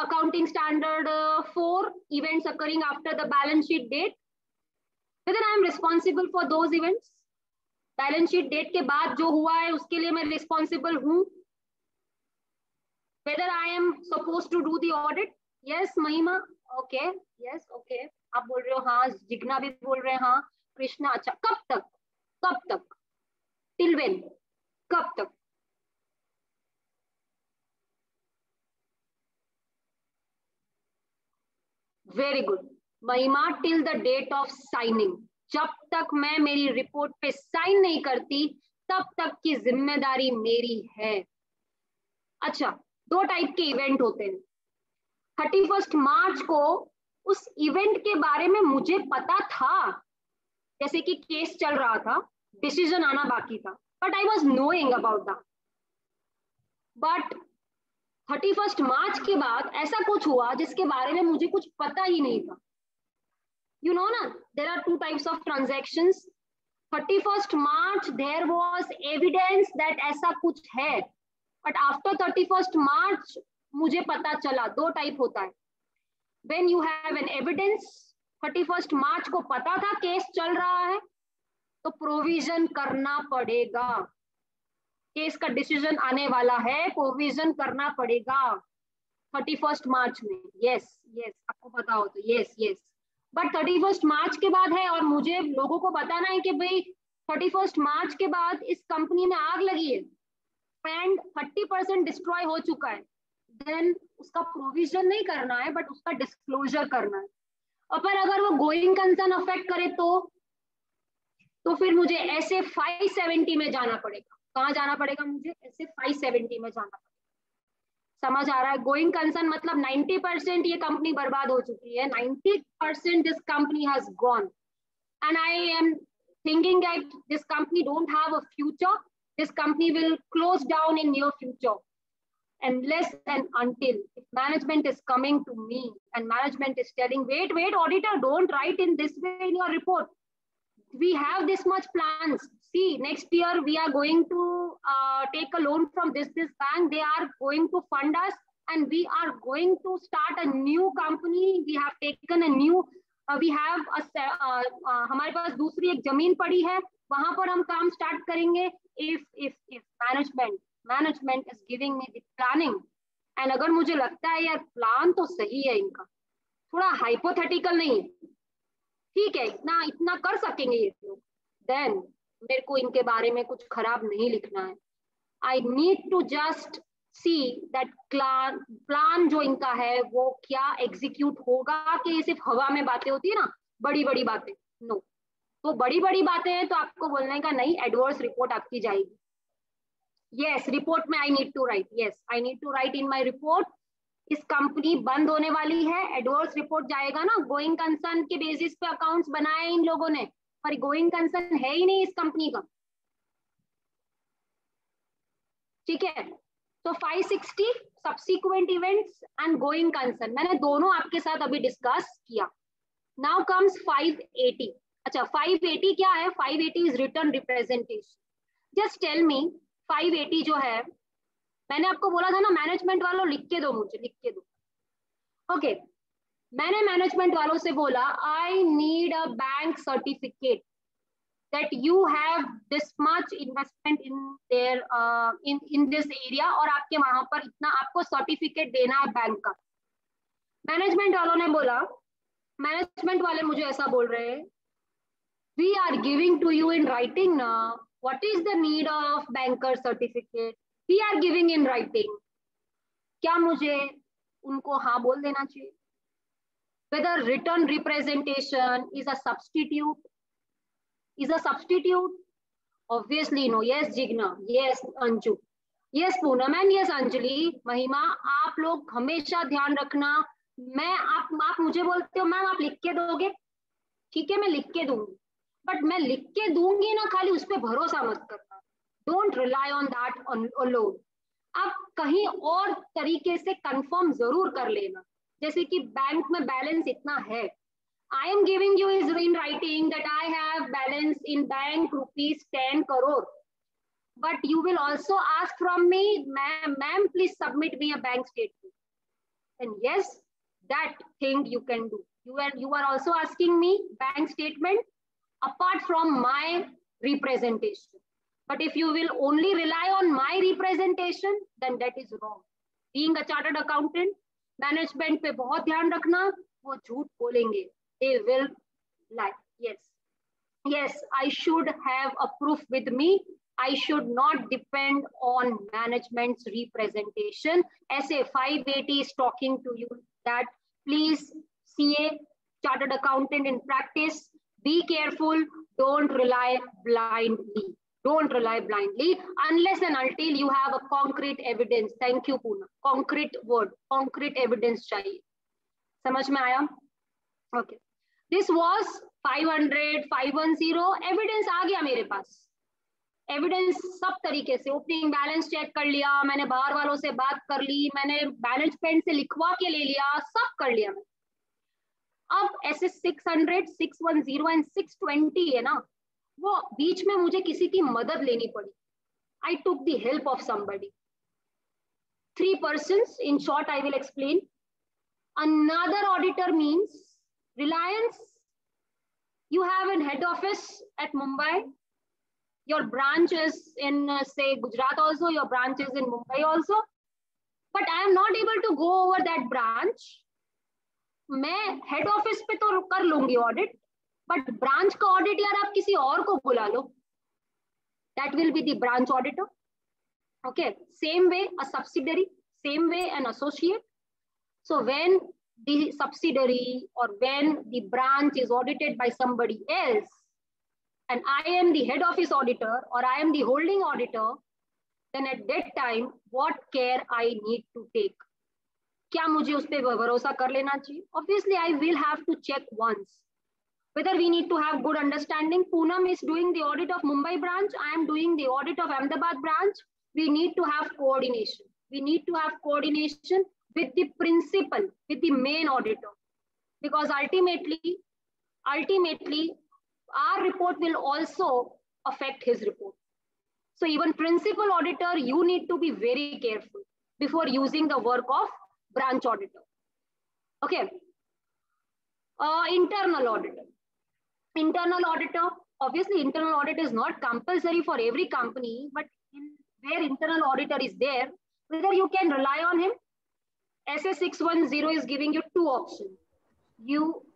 accounting standard 4 events occurring after the balance sheet date. Whether I am responsible for those events, balance sheet date के बाद जो हुआ है उसके लिए मैं responsible हूँ. Whether I am supposed to do the audit. Yes, महिमा, okay, yes, okay. आप बोल रहे हो हाँ, जिग्ना भी बोल रहे हैं हाँ, कृष्णा. अच्छा, कब तक, कब तक, टिल व्हेन, कब तक? Very good Mahima, till the date of signing. जब तक मैं मेरी रिपोर्ट पे साइन नहीं करती तब तक की जिम्मेदारी मेरी है. अच्छा, 2 टाइप के इवेंट होते हैं. 31 मार्च को उस इवेंट के बारे में मुझे पता था, जैसे कि केस चल रहा था, डिसीजन आना बाकी था, but I was knowing about that. But 31 मार्च के बाद ऐसा कुछ हुआ जिसके बारे में मुझे कुछ पता ही नहीं था. You know ना, there are 2 types of transactions. 31st March there was evidence that ऐसा कुछ है, but after 31st March मुझे पता चला. 2 टाइप होता है. When you have an evidence, 31st March को पता था केस चल रहा है, तो प्रोविजन करना पड़ेगा. केस का डिसीजन आने वाला है, प्रोविजन करना पड़ेगा 31st मार्च में. यस यस, आपको पता हो तो यस यस. बट 31st मार्च के बाद है और मुझे लोगों को बताना है कि भाई 31st मार्च के बाद इस कंपनी में आग लगी है एंड 30% डिस्ट्रॉय हो चुका है, देन उसका प्रोविजन नहीं करना है बट उसका डिस्क्लोजर करना है. और पर अगर वो गोइंग कंसर्न अफेक्ट करे तो फिर मुझे SA 570 में जाना पड़ेगा. कहाँ जाना पड़ेगा मुझे? SA 570 में जाना पड़ेगा. समझ आ रहा है? गोइंग कंसर्न मतलब 90% ये कंपनी बर्बाद हो चुकी है, 90% this company has gone and I am thinking that this company don't have a future, this company will close down in near future. unless and until if management is coming to me and management is telling, wait, auditor, don't write in this way in your report. We have this much plans. See, next year we are going to take a loan from this bank. They are going to fund us and we are going to start a new company. We have taken a new, we have a, हमारे पास दूसरी एक जमीन पड़ी है, वहां पर हम काम स्टार्ट करेंगे. If management is giving me the planning, and अगर मुझे लगता है यार प्लान तो सही है इनका, थोड़ा हाइपोथेटिकल नहीं है, ठीक है, इतना कर सकेंगे ये लोग, देन मेरे को इनके बारे में कुछ खराब नहीं लिखना है. I need to just see that plan जो इनका है वो क्या एग्जीक्यूट होगा, कि सिर्फ हवा में बातें होती है ना, बड़ी बड़ी बातें. नो, तो बड़ी बड़ी बातें हैं तो आपको बोलने का नहीं, एडवर्स रिपोर्ट आपकी जाएगी. यस, रिपोर्ट में I need to write, yes I need to write in my report, इस कंपनी बंद होने वाली है, एडवर्स रिपोर्ट जाएगा ना. गोइंग कंसर्न के बेसिस पे अकाउंट्स बनाए इन लोगों ने, पर गोइंग कंसर्न है ही नहीं इस कंपनी का. ठीक है, तो 560 subsequent events and going concern मैंने दोनों आपके साथ अभी डिस्कस किया. Now comes 580. अच्छा, 580 क्या है? 580 is written representation. Just tell me, 580 जो है, मैंने आपको बोला था ना मैनेजमेंट वालों लिख के दो, मुझे लिख के दो. ओके, मैंने मैनेजमेंट वालों से बोला I need a bank certificate that you have this much investment in their in this area, और आपके वहां पर इतना आपको सर्टिफिकेट देना है बैंक का. मैनेजमेंट वालों ने बोला, मैनेजमेंट वाले मुझे ऐसा बोल रहे हैं, we are giving to you in writing now, what is the need of banker certificate, we are giving in writing. क्या मुझे उनको हाँ बोल देना चाहिए? Whether written representation is a substitute, obviously no. Yes Jigna, yes Anju, yes Poonam and yes Anjali, महिमा, आप लोग हमेशा ध्यान रखना, मैं आप मुझे बोलते हो मैम आप लिख के दोगे, ठीक है मैं लिख के दूंगी, बट मैं लिख के दूंगी ना, खाली उस पर भरोसा मत करना. Don't rely on that alone. आप कहीं और तरीके से कंफर्म जरूर कर लेना, जैसे कि बैंक में बैलेंस इतना है, I am giving you is in writing that I have balance in bank rupees 10 crore. But you will also ask from me, ma'am, please submit me a bank statement. And yes, that thing you can do. You are also asking me bank statement apart from my representation. But if you will only rely on my representation, then that is wrong. Being a chartered accountant, management पे बहुत ध्यान रखना, वो झूठ बोलेंगे. They will lie. Yes, I should have a proof with me. I should not depend on management's representation. SA 580 is talking to you that please, CA, chartered accountant in practice, be careful, don't rely blindly. Don't rely blindly unless and until you have a concrete evidence. Thank you, Poonam. Concrete word, concrete evidence चाहिए. समझ में आया? Okay. This was 500, 510. Evidence आ गया मेरे पास, evidence सब तरीके से, opening balance check कर लिया मैंने, बाहर वालों से बात कर ली मैंने, मैनेजमेंट से लिखवा के ले लिया, सब कर लिया मैंने. अब ऐसे 600, 610 एंड 620 है ना, वो बीच में मुझे किसी की मदद लेनी पड़ी. I took the help of somebody. 3 persons, in short I will explain. Another auditor means Reliance, you have a head office at Mumbai, your branch is in say Gujarat also, your branch is in Mumbai also, but I am not able to go over that branch. मैं head office पे तो कर लूंगी audit, but branch का audit यार आप किसी और को बुला लो, that will be the branch auditor. Okay, same way a subsidiary, same way an associate. So when the subsidiary or when the branch is audited by somebody else and I am the head office auditor or I am the holding auditor, then at that time what care I need to take? क्या मुझे उस पे भरोसा कर लेना चाहिए? Obviously I will have to check once whether we need to have good understanding. Poonam is doing the audit of Mumbai branch, I am doing the audit of Ahmedabad branch. We need to have coordination. We need to have coordination with the principal, with the main auditor, because ultimately our report will also affect his report. So even principal auditor, you need to be very careful before using the work of branch auditor. Okay. Internal auditor. Internal auditor, obviously internal audit is not compulsory for every company, but where internal auditor is there, whether you can rely on him. SS610 is giving you two options.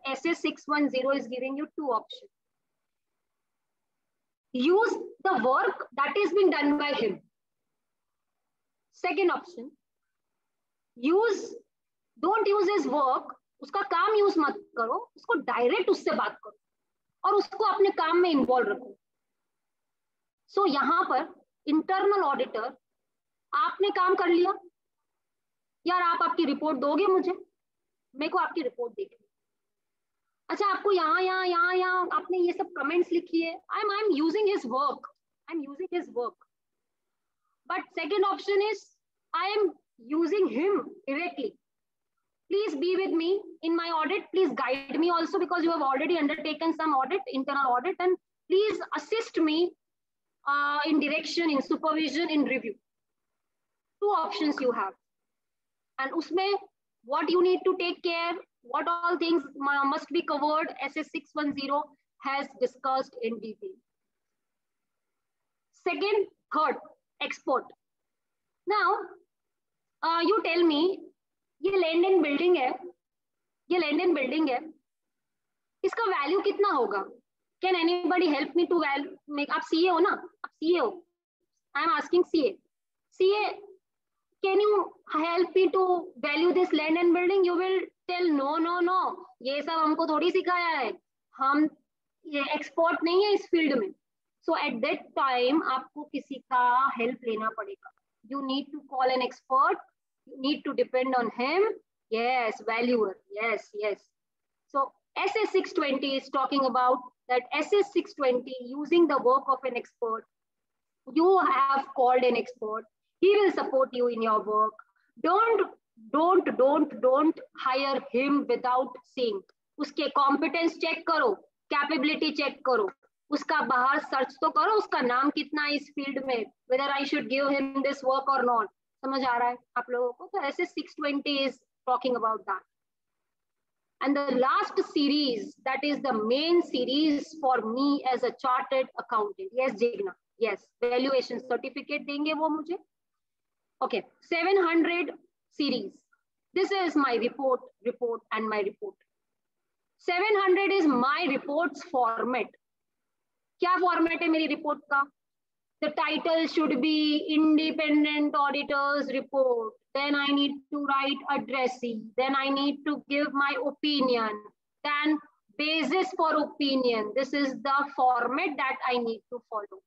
SS610 is giving you two options. Use the work that is being done by him. Second option, don't use his work, उसका काम use मत करो, उसको direct उससे बात करो और उसको अपने काम में इन्वॉल्व रखो. सो यहां पर इंटरनल ऑडिटर, आपने काम कर लिया यार, आप आपकी रिपोर्ट दोगे मुझे, मेरे को आपकी रिपोर्ट देखनी. अच्छा, आपको यहाँ आपने ये सब कमेंट्स लिखी है, I am using his work, but second option is I am using him directly. Please be with me in my audit. Please guide me also, because you have already undertaken some audit, internal audit, and please assist me in direction, in supervision, in review. Two options you have. And usme what you need to take care, what all things must be covered, SS610 has discussed in detail. Third, export. Now, you tell me, ये land and building है, इसका value कितना होगा? Can anybody help me to value? आप CA हो ना, आप CA हो, I am asking CA, can you help me to value this land and building? You will tell no, ये सब हमको थोड़ी सिखाया है, हम ये एक्सपर्ट नहीं है इस फील्ड में. सो एट दैट टाइम आपको किसी का हेल्प लेना पड़ेगा. You need to call an expert. You need to depend on him. Yes, valuer. Yes. So SS620 is talking about that SS620 using the work of an expert. You have called an expert. He will support you in your work. Don't hire him without seeing. उसके competence check करो, capability check करो, उसका बाहर search तो करो, उसका नाम कितना है इस फील्ड में, whether I should give him this work or not. समझ आ रहा है आप लोगों को? तो SS620 is talking about that. And the last series, that is the main series for me as a chartered accountant. Yes, Jigna. Yes, valuation certificate देंगे वो मुझे. Okay, 700 series. This is my report and my report. 700 is my report's format. क्या format है मेरी report का? The title should be Independent Auditor's Report. Then I need to write addressee. Then I need to give my opinion. Then basis for opinion. This is the format that I need to follow.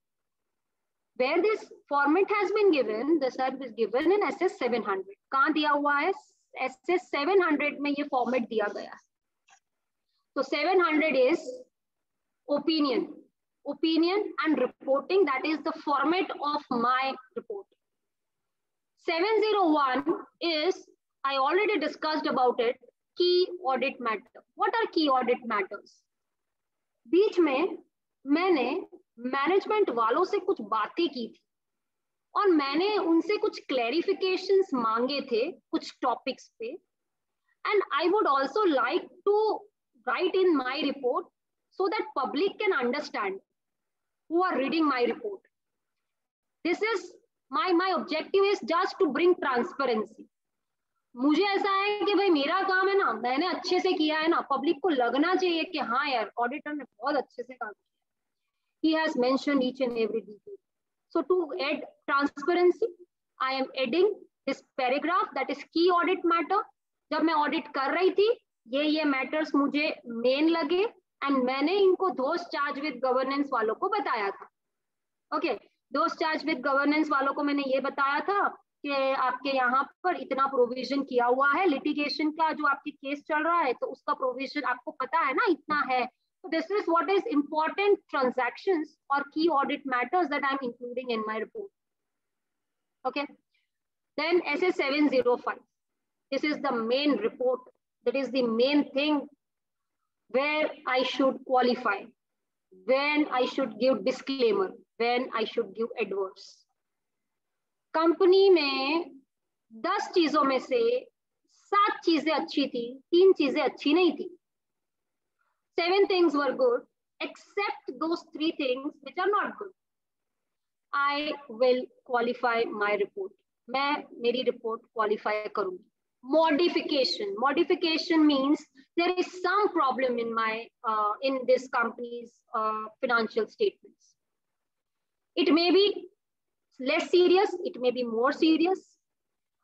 Where this format has been given, this has been given in SS700. कहाँ दिया हुआ है? SS700 में ये format दिया गया. So 700 is opinion and reporting. That is the format of my report. 701 is, I already discussed about it, key audit matter. What are key audit matters? बीच में मैंने मैनेजमेंट वालों से कुछ बातें की थी और मैंने उनसे कुछ क्लैरिफिकेशंस मांगे थे कुछ टॉपिक्स पे. And I would also like to write in my report so that public can understand who are reading my report. This is my objective is just to bring transparency. मुझे ऐसा है कि भाई मेरा काम है ना, मैंने अच्छे से किया है ना, पब्लिक को लगना चाहिए कि हाँ यार ऑडिटर ने बहुत अच्छे से काम किया. He has mentioned each and every detail. So to add transparency, I am adding this paragraph, that is key audit matter. जब मैं ऑडिट कर रही थी ये मैटर्स मुझे मेन लगे एंड मैंने इनको दोष चार्ज विद गवर्नेंस वालों को बताया था. ओके, दोष चार्ज विद गवर्नेंस वालों को मैंने ये बताया था कि आपके यहाँ पर इतना प्रोविजन किया हुआ है लिटिगेशन का, जो आपकी केस चल रहा है तो उसका प्रोविजन आपको पता है ना इतना है. So this is what is important transactions or key audit matters that I'm including in my report. Okay. Then SA 705. This is the main report. That is the main thing where I should qualify, when I should give disclaimer, when I should give adverse. Company में 10 चीजों में से 7 चीजें अच्छी थी, 3 चीजें अच्छी नहीं थी. 7 things were good, except those 3 things which are not good. I will qualify my report. मैं मेरी रिपोर्ट क्वालिफाई करूंगी. Modification means there is some problem in this company's financial statements. It may be less serious, it may be more serious.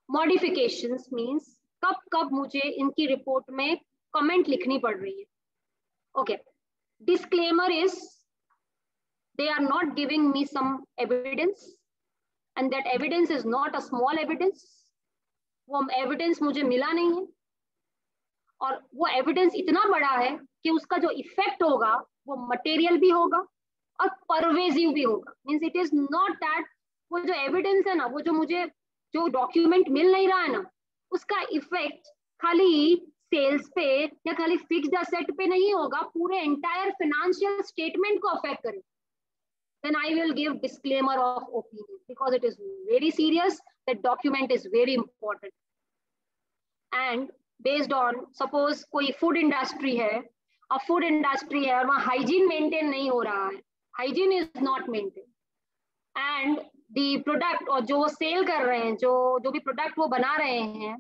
Modifications means कब मुझे इनकी report में comment लिखनी पड़ रही है. Okay. Disclaimer is they are not giving me some evidence, and that evidence is not a small evidence. वो evidence मुझे मिला नहीं है, और वो एविडेंस इतना बड़ा है कि उसका जो इफेक्ट होगा वो मटेरियल भी होगा और परवेजिव भी होगा. Means it is not that वो जो एविडेंस है ना, वो जो मुझे जो डॉक्यूमेंट मिल नहीं रहा है ना, उसका इफेक्ट खाली सेल्स पे या खाली फिक्स्ड एसेट पे नहीं होगा, पूरे एंटायर फाइनेंशियल स्टेटमेंट को अफेक्ट करेगा. Then I will give disclaimer of opinion because it is very serious. That document is very important. And based on, suppose कोई food industry है, अब food industry है और वहाँ hygiene maintain नहीं हो रहा है, hygiene is not maintained, and the product और जो वो sale कर रहे हैं, जो भी product वो बना रहे हैं,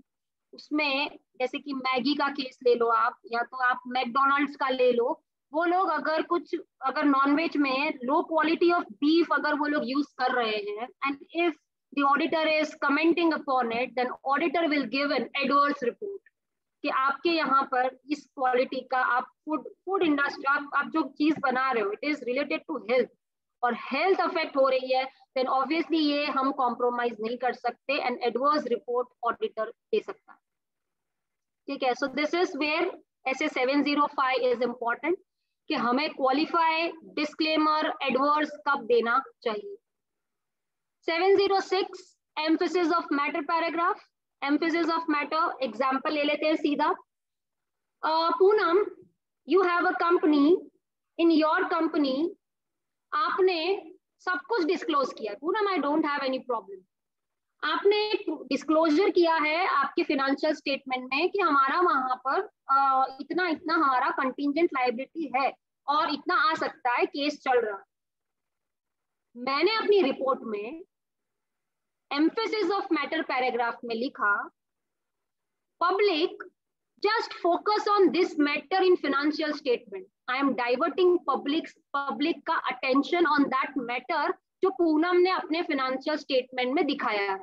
उसमें जैसे कि मैगी का केस ले लो आप, या तो आप मैकडोनल्ड्स का ले लो. वो लोग अगर नॉनवेज में लो क्वालिटी ऑफ बीफ अगर वो लोग यूज कर रहे हैं, and if the auditor is commenting upon it, then auditor will give an adverse report कि आपके यहाँ पर इस क्वालिटी का आप फूड इंडस्ट्री आप जो चीज बना रहे हो, it is related to health, और हेल्थ अफेक्ट हो रही है, देन ऑब्वियसली ये हम कॉम्प्रोमाइज नहीं कर सकते, एंड एडवर्स रिपोर्ट ऑडिटर दे सकता है. ठीक है. So this is where SA 705 is important कि हमें क्वालिफाई, डिस्क्लेमर, एडवर्स कब देना चाहिए. 706 emphasis of matter paragraph. Emphasis of matter example ले लेते हैं सीधा. Poonam, you have a company. In your company आपने सब कुछ डिस्क्लोज किया. Poonam, I don't have any problem. आपने डिस्क्लोजर किया है आपके फाइनेंशियल स्टेटमेंट में कि हमारा वहां पर इतना हमारा कंटिंजेंट लायबिलिटी है और इतना आ सकता है, केस चल रहा है. मैंने अपनी रिपोर्ट में एम्फेसिस ऑफ मैटर पैराग्राफ में लिखा, public just focus on this matter in financial statement. I am diverting public का attention on that matter जो पूनम ने अपने financial statement में दिखाया है.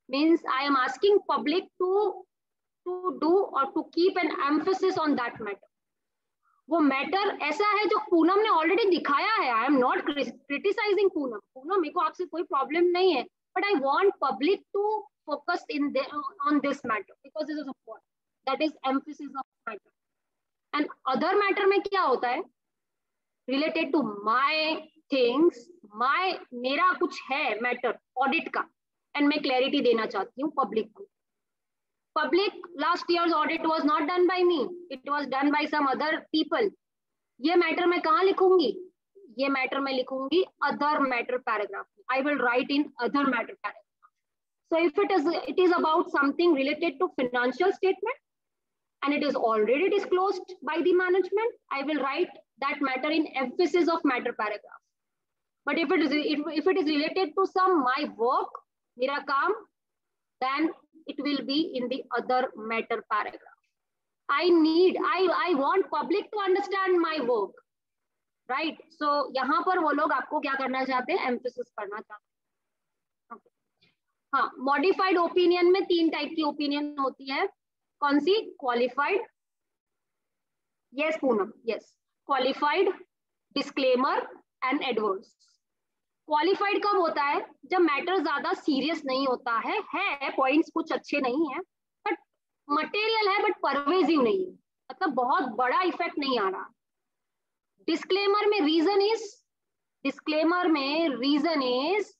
Means I am asking public to do or to keep an emphasis on that matter. वो matter ऐसा है जो पूनम ने already दिखाया है. I am not criticizing Poonam. Poonam, मेरे को आपसे कोई problem नहीं है, but I want public to focus on this matter because this is important. That is emphasis of matter. And other matter में क्या होता है? Related to my things, मेरा कुछ है matter audit का, and मैं clarity देना चाहती हूँ public को. Public, last year's audit was not done by me. It was done by some other people. ये matter मैं कहाँ लिखूंगी? ये matter मैं लिखूंगी other matter paragraph. I will write in other matter paragraph. So if it is about something related to financial statement, and it is already disclosed by the management, I will write that matter in emphasis of matter paragraph. But if it is related to some my work, mera kaam, then it will be in the other matter paragraph. I want public to understand my work, right? So यहाँ पर वो लोग आपको क्या करना चाहते हैं? emphasis करना चाहते हैं. Okay. हाँ, modified opinion में 3 टाइप की opinion होती है. कौन सी? Qualified. Yes Poonam, yes. Qualified, disclaimer and adverse. Qualified कब होता है? जब मैटर ज्यादा सीरियस नहीं होता है पॉइंट्स कुछ अच्छे नहीं है, बट मटेरियल है, बट परवेजिव नहीं है, मतलब बहुत बड़ा इफेक्ट नहीं आ रहा. डिस्क्लेमर में रीजन इज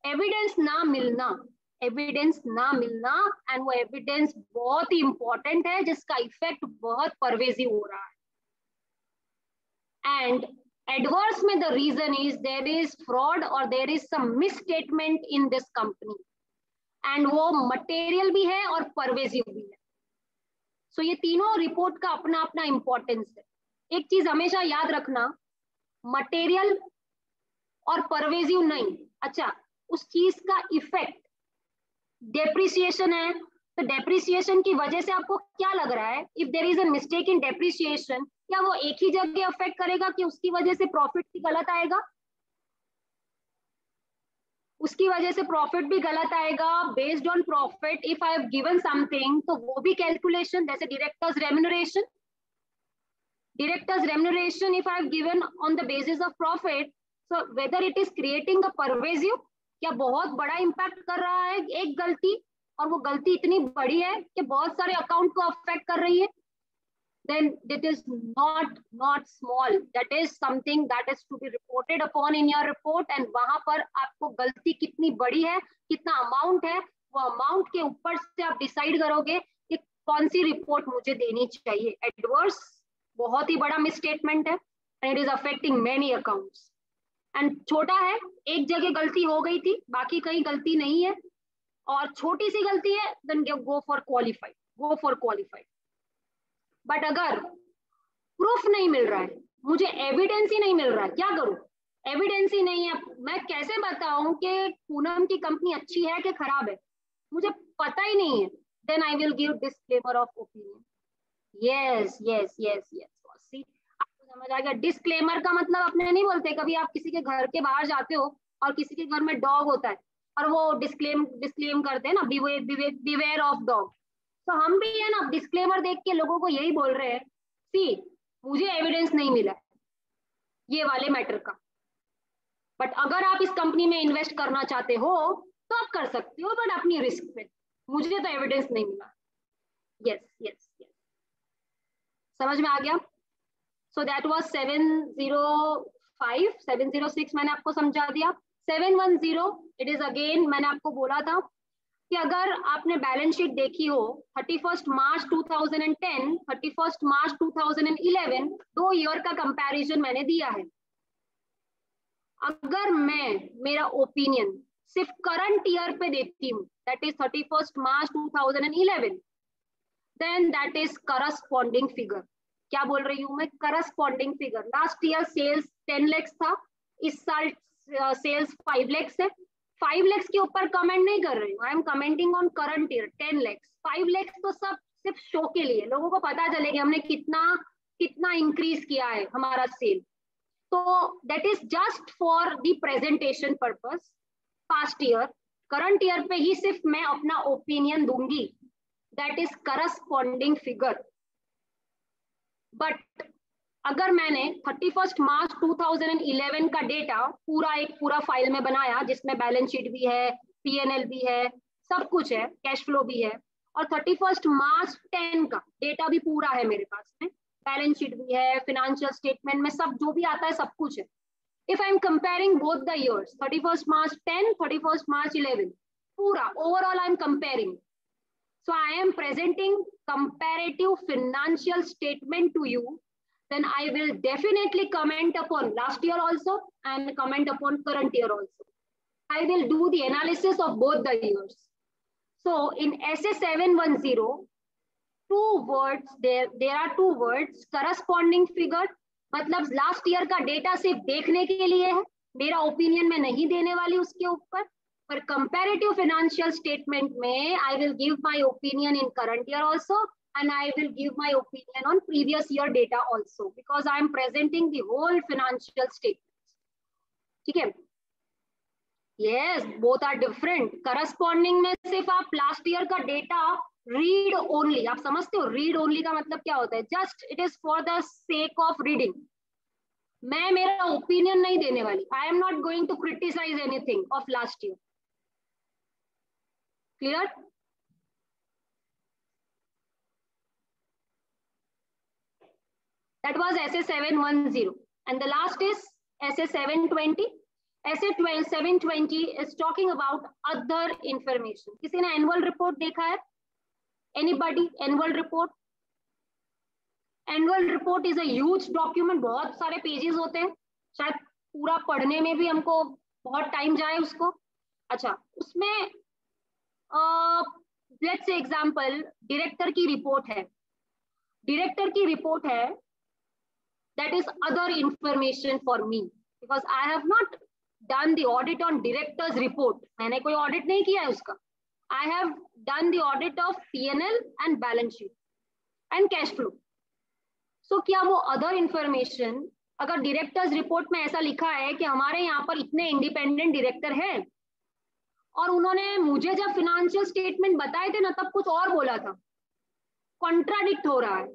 एविडेंस ना मिलना. एविडेंस ना मिलना, एंड वो एविडेंस बहुत ही इंपॉर्टेंट है जिसका इफेक्ट बहुत परवेजिव हो रहा है। एंड एडवर्स में the reason is there is fraud और there is some misstatement in this company, and वो मटेरियल भी है और परवेजिव भी है। सो ये तीनों रिपोर्ट का अपना अपना इंपॉर्टेंस है। एक चीज हमेशा याद रखना, मटेरियल और परवेजिव नहीं, अच्छा उस चीज का इफेक्ट डेप्रिसिएशन है, तो डेप्रिसिएशन की वजह से आपको क्या लग रहा है, if there is a mistake in depreciation, क्या वो एक ही जगह अफेक्ट करेगा कि उसकी वजह से प्रॉफिट भी गलत आएगा? उसकी वजह से प्रॉफिट भी गलत आएगा। Based on profit if I have given something, तो वो भी कैलकुलेशन, जैसे directors remuneration, if I have given on the basis of profit, so whether it is creating a pervasive, क्या बहुत बड़ा इम्पैक्ट कर रहा है एक गलती, और वो गलती इतनी बड़ी है कि बहुत सारे अकाउंट को अफेक्ट कर रही है, then it is not small, that is something that is to be reported upon in your report, and वहां पर आपको गलती कितनी बड़ी है, कितना अमाउंट है, वो अमाउंट के ऊपर से आप डिसाइड करोगे कि कौन सी रिपोर्ट मुझे देनी चाहिए। एडवर्स बहुत ही बड़ा मिसस्टेटमेंट है, and it is affecting many accounts. And छोटा है, एक जगह गलती हो गई थी, बाकी कहीं गलती नहीं है, और छोटी सी गलती है, then go for qualified. But अगर प्रूफ नहीं मिल रहा है, मुझे एविडेंस ही नहीं मिल रहा है, क्या करूं? एविडेंस ही नहीं है, मैं कैसे बताऊं कि पूनम की कंपनी अच्छी है कि खराब है? मुझे पता ही नहीं है। Then I will give disclaimer of opinion. Yes, आपको समझ आ गया? डिस्क्लेमर का मतलब अपने नहीं बोलते, कभी आप किसी के घर के बाहर जाते हो और किसी के घर में डॉग होता है और वो डिस्क्लेम करते हैं ना, बिवेयर ऑफ डॉग। तो हम भी है ना, डिस्क्लेमर देख के लोगों को यही बोल रहे हैं, सी मुझे एविडेंस नहीं मिला ये वाले मैटर का, बट अगर आप इस कंपनी में इन्वेस्ट करना चाहते हो तो आप कर सकते हो, बट अपनी रिस्क पे, मुझे तो एविडेंस नहीं मिला। यस, समझ में आ गया? सो दैट वाज 705, 706 मैंने आपको समझा दिया। 710 इट इज अगेन, मैंने आपको बोला था कि अगर आपने बैलेंस शीट देखी हो 31 मार्च 2010, 31 मार्च 2011, 2 ईयर का कंपैरिजन मैंने दिया है। अगर मेरा ओपिनियन सिर्फ करंट ईयर पे देती हूँ, that is 31 March 2011, then that is corresponding figure. क्या बोल रही हूँ मैं? Corresponding figure. Last year sales 10 lakh था, इस साल सेल्स 5 लाख है। 5 लाख के ऊपर कमेंट नहीं कर रही हूँ, I am commenting on current year 10 lakh. 5 lakh तो सब सिर्फ शो के लिए, लोगों को पता चलेगा हमने कितना इंक्रीज किया है हमारा सेल। तो that is just for the presentation purpose. Past year, current year पे ही सिर्फ मैं अपना ओपिनियन दूंगी, that is corresponding figure. But अगर मैंने 31 मार्च 2011 का डेटा पूरा फाइल में बनाया, जिसमें बैलेंस शीट भी है, पीएनएल भी है, सब कुछ है, कैश फ्लो भी है, और 31 मार्च 10 का डेटा भी पूरा है मेरे पास में, बैलेंस शीट भी है, फाइनेंशियल स्टेटमेंट में सब जो भी आता है सब कुछ है। If I am comparing both the years, 31 मार्च 10, 31 मार्च 11, पूरा overall I am comparing, so I am presenting comparative financial statement to you, then I will definitely comment upon last year also and comment upon current year also. I will do the analysis of both the years. So in SA 710, there are two words, corresponding figure, मतलब last year का data सिर्फ देखने के लिए है, मेरा opinion में नहीं देने वाली उसके ऊपर। पर कंपैरेटिव फाइनेंशियल स्टेटमेंट में I will give my opinion in current year also, and I will give my opinion on previous year data also, because I am presenting the whole financial statements. ठीक है? Yes, both are different. Corresponding में सिर्फ आप last year का data read only, आप समझते हो read only का मतलब क्या होता है? Just it is for the sake of reading. मैं मेरा ओपिनियन नहीं देने वाली, I am not going to criticise anything of last year. Clear? That was SA 710, and the last is SA 720. ऐसे 720 is talking about other information. किसी ने annual report देखा है? Anybody? Annual report? Annual report is a huge document. बहुत सारे pages होते हैं, शायद पूरा पढ़ने में भी हमको बहुत टाइम जाए उसको. अच्छा, उसमें let's say example, डायरेक्टर की रिपोर्ट है. डायरेक्टर की रिपोर्ट है, that is other information for me because I have not done the audit on director's report. मैंने कोई audit नहीं किया है उसका. I have done the audit of P&L and balance sheet and cash flow. So क्या वो other information, अगर director's report में ऐसा लिखा है कि हमारे यहाँ पर इतने independent director हैं और उन्होंने मुझे जब financial statement बताए थे ना तब कुछ और बोला था, contradict हो रहा है.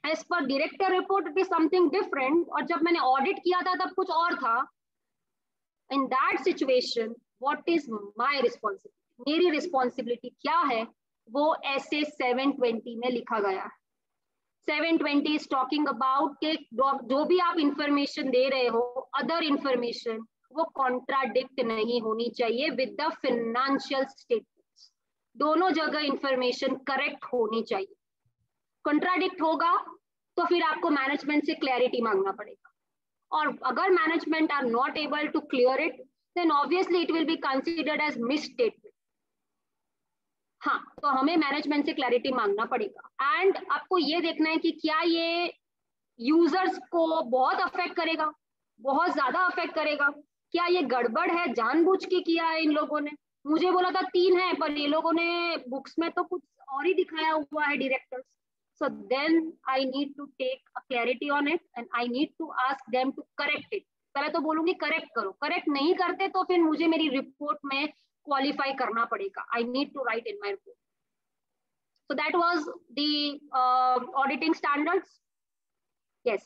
As per director report, it is something different. और जब मैंने audit किया था तब कुछ और था. In that situation, what is my responsibility? मेरी responsibility क्या है? वो ऐसे 720 में लिखा गया है. 720 is talking about कि जो भी आप information दे रहे हो, other information, वो contradict नहीं होनी चाहिए with the financial statements. दोनों जगह information correct होनी चाहिए. कंट्राडिक्ट होगा तो फिर आपको मैनेजमेंट से क्लैरिटी मांगना पड़ेगा. और अगर management are not able to clear it, then obviously it will be considered as misstatement. हाँ, तो हमें मैनेजमेंट से क्लैरिटी मांगना पड़ेगा. एंड आपको ये देखना है कि क्या ये यूजर्स को बहुत अफेक्ट करेगा, बहुत ज्यादा अफेक्ट करेगा. क्या ये गड़बड़ है, जानबूझ के किया है इन लोगों ने? मुझे बोला था 3 है, पर ये लोगों ने बुक्स में तो कुछ और ही दिखाया हुआ है directors. So then I need to take a clarity on it and I need to ask them to correct it. पहले तो बोलूंगी करेक्ट करो. करेक्ट नहीं करते तो फिर मुझे मेरी रिपोर्ट में क्वालिफाई करना पड़ेगा. I need to write in my report. So that was the auditing standards. Yes.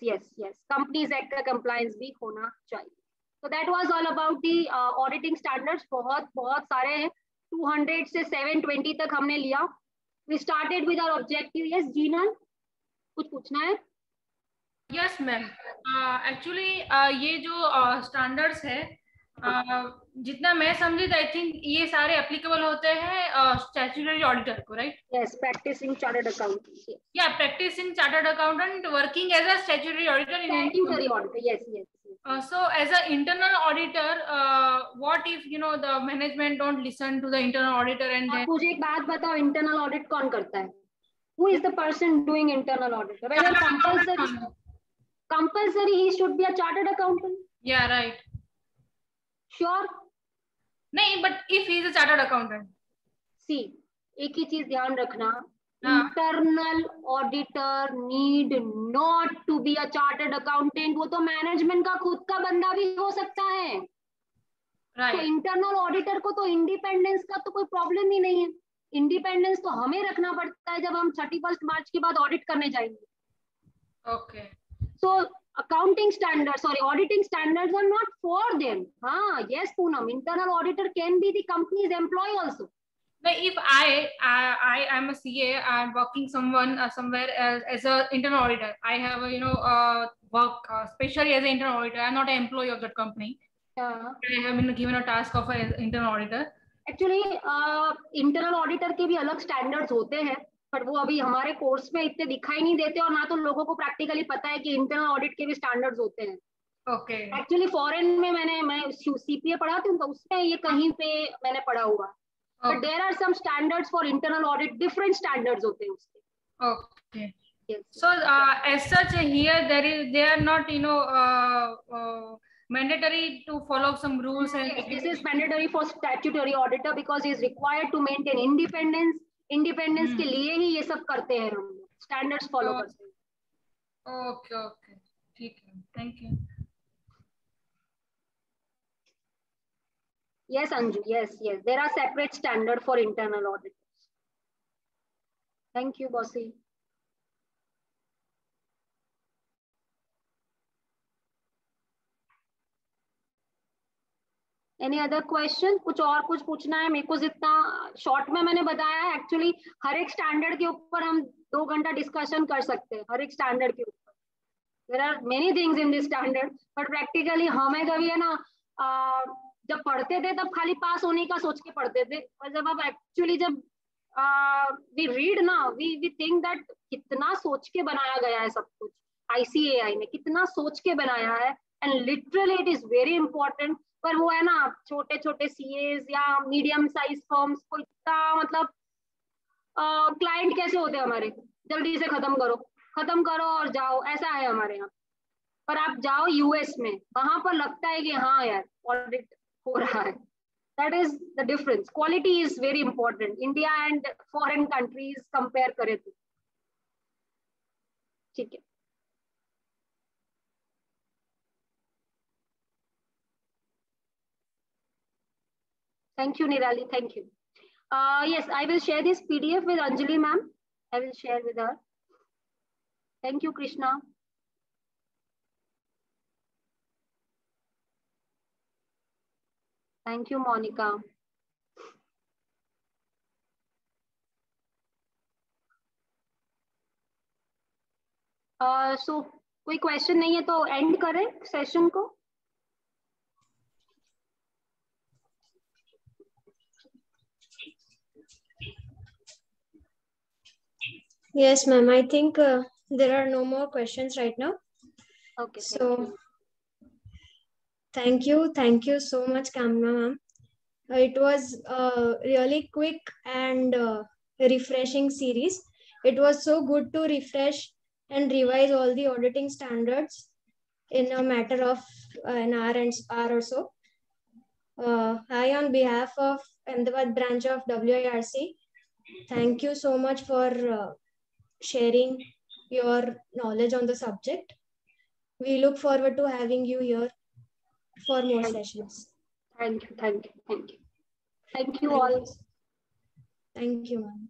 Companies Act का compliance भी होना चाहिए. So that was all about the auditing standards. बहुत सारे हैं. 200 से 720 तक हमने लिया. We started with our objective. Yes, Jeena, कुछ पूछना है? Yes, ma'am. Actually, ये जो standards है, जितना मैं समझी, I think ये सारे applicable होते हैं statutory auditor को, right? Yes, practicing chartered accountant. Yes. Yeah, practicing chartered accountant working as a statutory auditor in statutory auditor. Yes. So as an internal auditor, what if the management don't listen to the internal auditor and then... मुझे एक बात बताओ, internal audit कौन करता है? Who is the person doing internal audit? Whether compulsory he should be a chartered accountant? Yeah, right. Sure? नहीं, but if he is a chartered accountant. See, एक ही चीज ध्यान रखना. Internal auditor need not to be a chartered accountant. वो तो management का खुद का बंदा भी हो सकता है. Right. तो इंटरनल ऑडिटर को तो इंडिपेंडेंस का तो कोई प्रॉब्लम ही नहीं है. इंडिपेंडेंस तो हमें रखना पड़ता है जब हम 31 मार्च के बाद ऑडिट करने जाएंगे. Okay. So accounting standards, auditing standards are not for them. Yes, Poonam, internal auditor can be the company's employee also. But if I am a CA, I am working somewhere as a internal auditor. I have work especially as an internal auditor. I am not an employee of that company. I have been given a task of an internal auditor. Actually, internal auditor के भी अलग standards होते हैं, पर वो अभी हमारे course में इतने दिखाई नहीं देते और ना तो लोगों को प्रैक्टिकली पता है कि इंटरनल ऑडिट के भी स्टैंडर्ड्स होते हैं. ओके. एक्चुअली फॉरेन में मैं CPA पढ़ाती हूँ तो उसमें ये कहीं पे मैंने पढ़ा हुआ. But there are some standards for internal audit. Different standards होते हैं उसके. Okay. Yes. So as such here they are not mandatory to follow some rules and. Yes, this is mandatory for statutory auditor because he is required to maintain independence. Independence के लिए ही ये सब करते हैं हम. Standards follow करते हैं. Okay. ठीक है. Thank you. Yes, Anju. Yes. There are separate standards for internal auditors. Thank you, Bossy. Any other question? कुछ और कुछ पूछना है? मेरे को जितना शॉर्ट में मैंने बताया है, एक्चुअली हर एक स्टैंडर्ड के ऊपर हम 2 घंटा डिस्कशन कर सकते हैं, हर एक स्टैंडर्ड के ऊपर. There are many things in this standard, but practically हमें कभी है ना जब पढ़ते थे तब खाली पास होने का सोच के पढ़ते थे, और जब आप एक्चुअली जब we read ना, we think that कितना सोच के बनाया गया है सब कुछ ICAI ने, कितना सोच के बनाया है, and literally it is very important. पर वो है ना छोटे छोटे CAs या मीडियम साइज फर्म्स को इतना मतलब क्लाइंट कैसे होते हैं हमारे, जल्दी से खत्म करो और जाओ, ऐसा है हमारे यहाँ. पर आप जाओ US में, वहां पर लगता है कि हाँ यार ऑडिट हो रहा है. That is the difference. Quality is very important. India and foreign countries compare करें तो. ठीक है. Thank you, Nirali. Thank you. Yes, I will share this PDF with Anjali ma'am. I will share with her. Thank you, Krishna. Thank you, Monica. So कोई question नहीं है तो and करें session को. Yes, ma'am. I think there are no more questions right now. Okay. So thank you so much, Kamna ma'am. It was a really quick and refreshing series. It was so good to refresh and revise all the auditing standards in a matter of an hour or so. I, on behalf of Ahmedabad branch of WIRC, thank you so much for sharing your knowledge on the subject. We look forward to having you here for more sessions. Thank you all. Thank you, ma'am.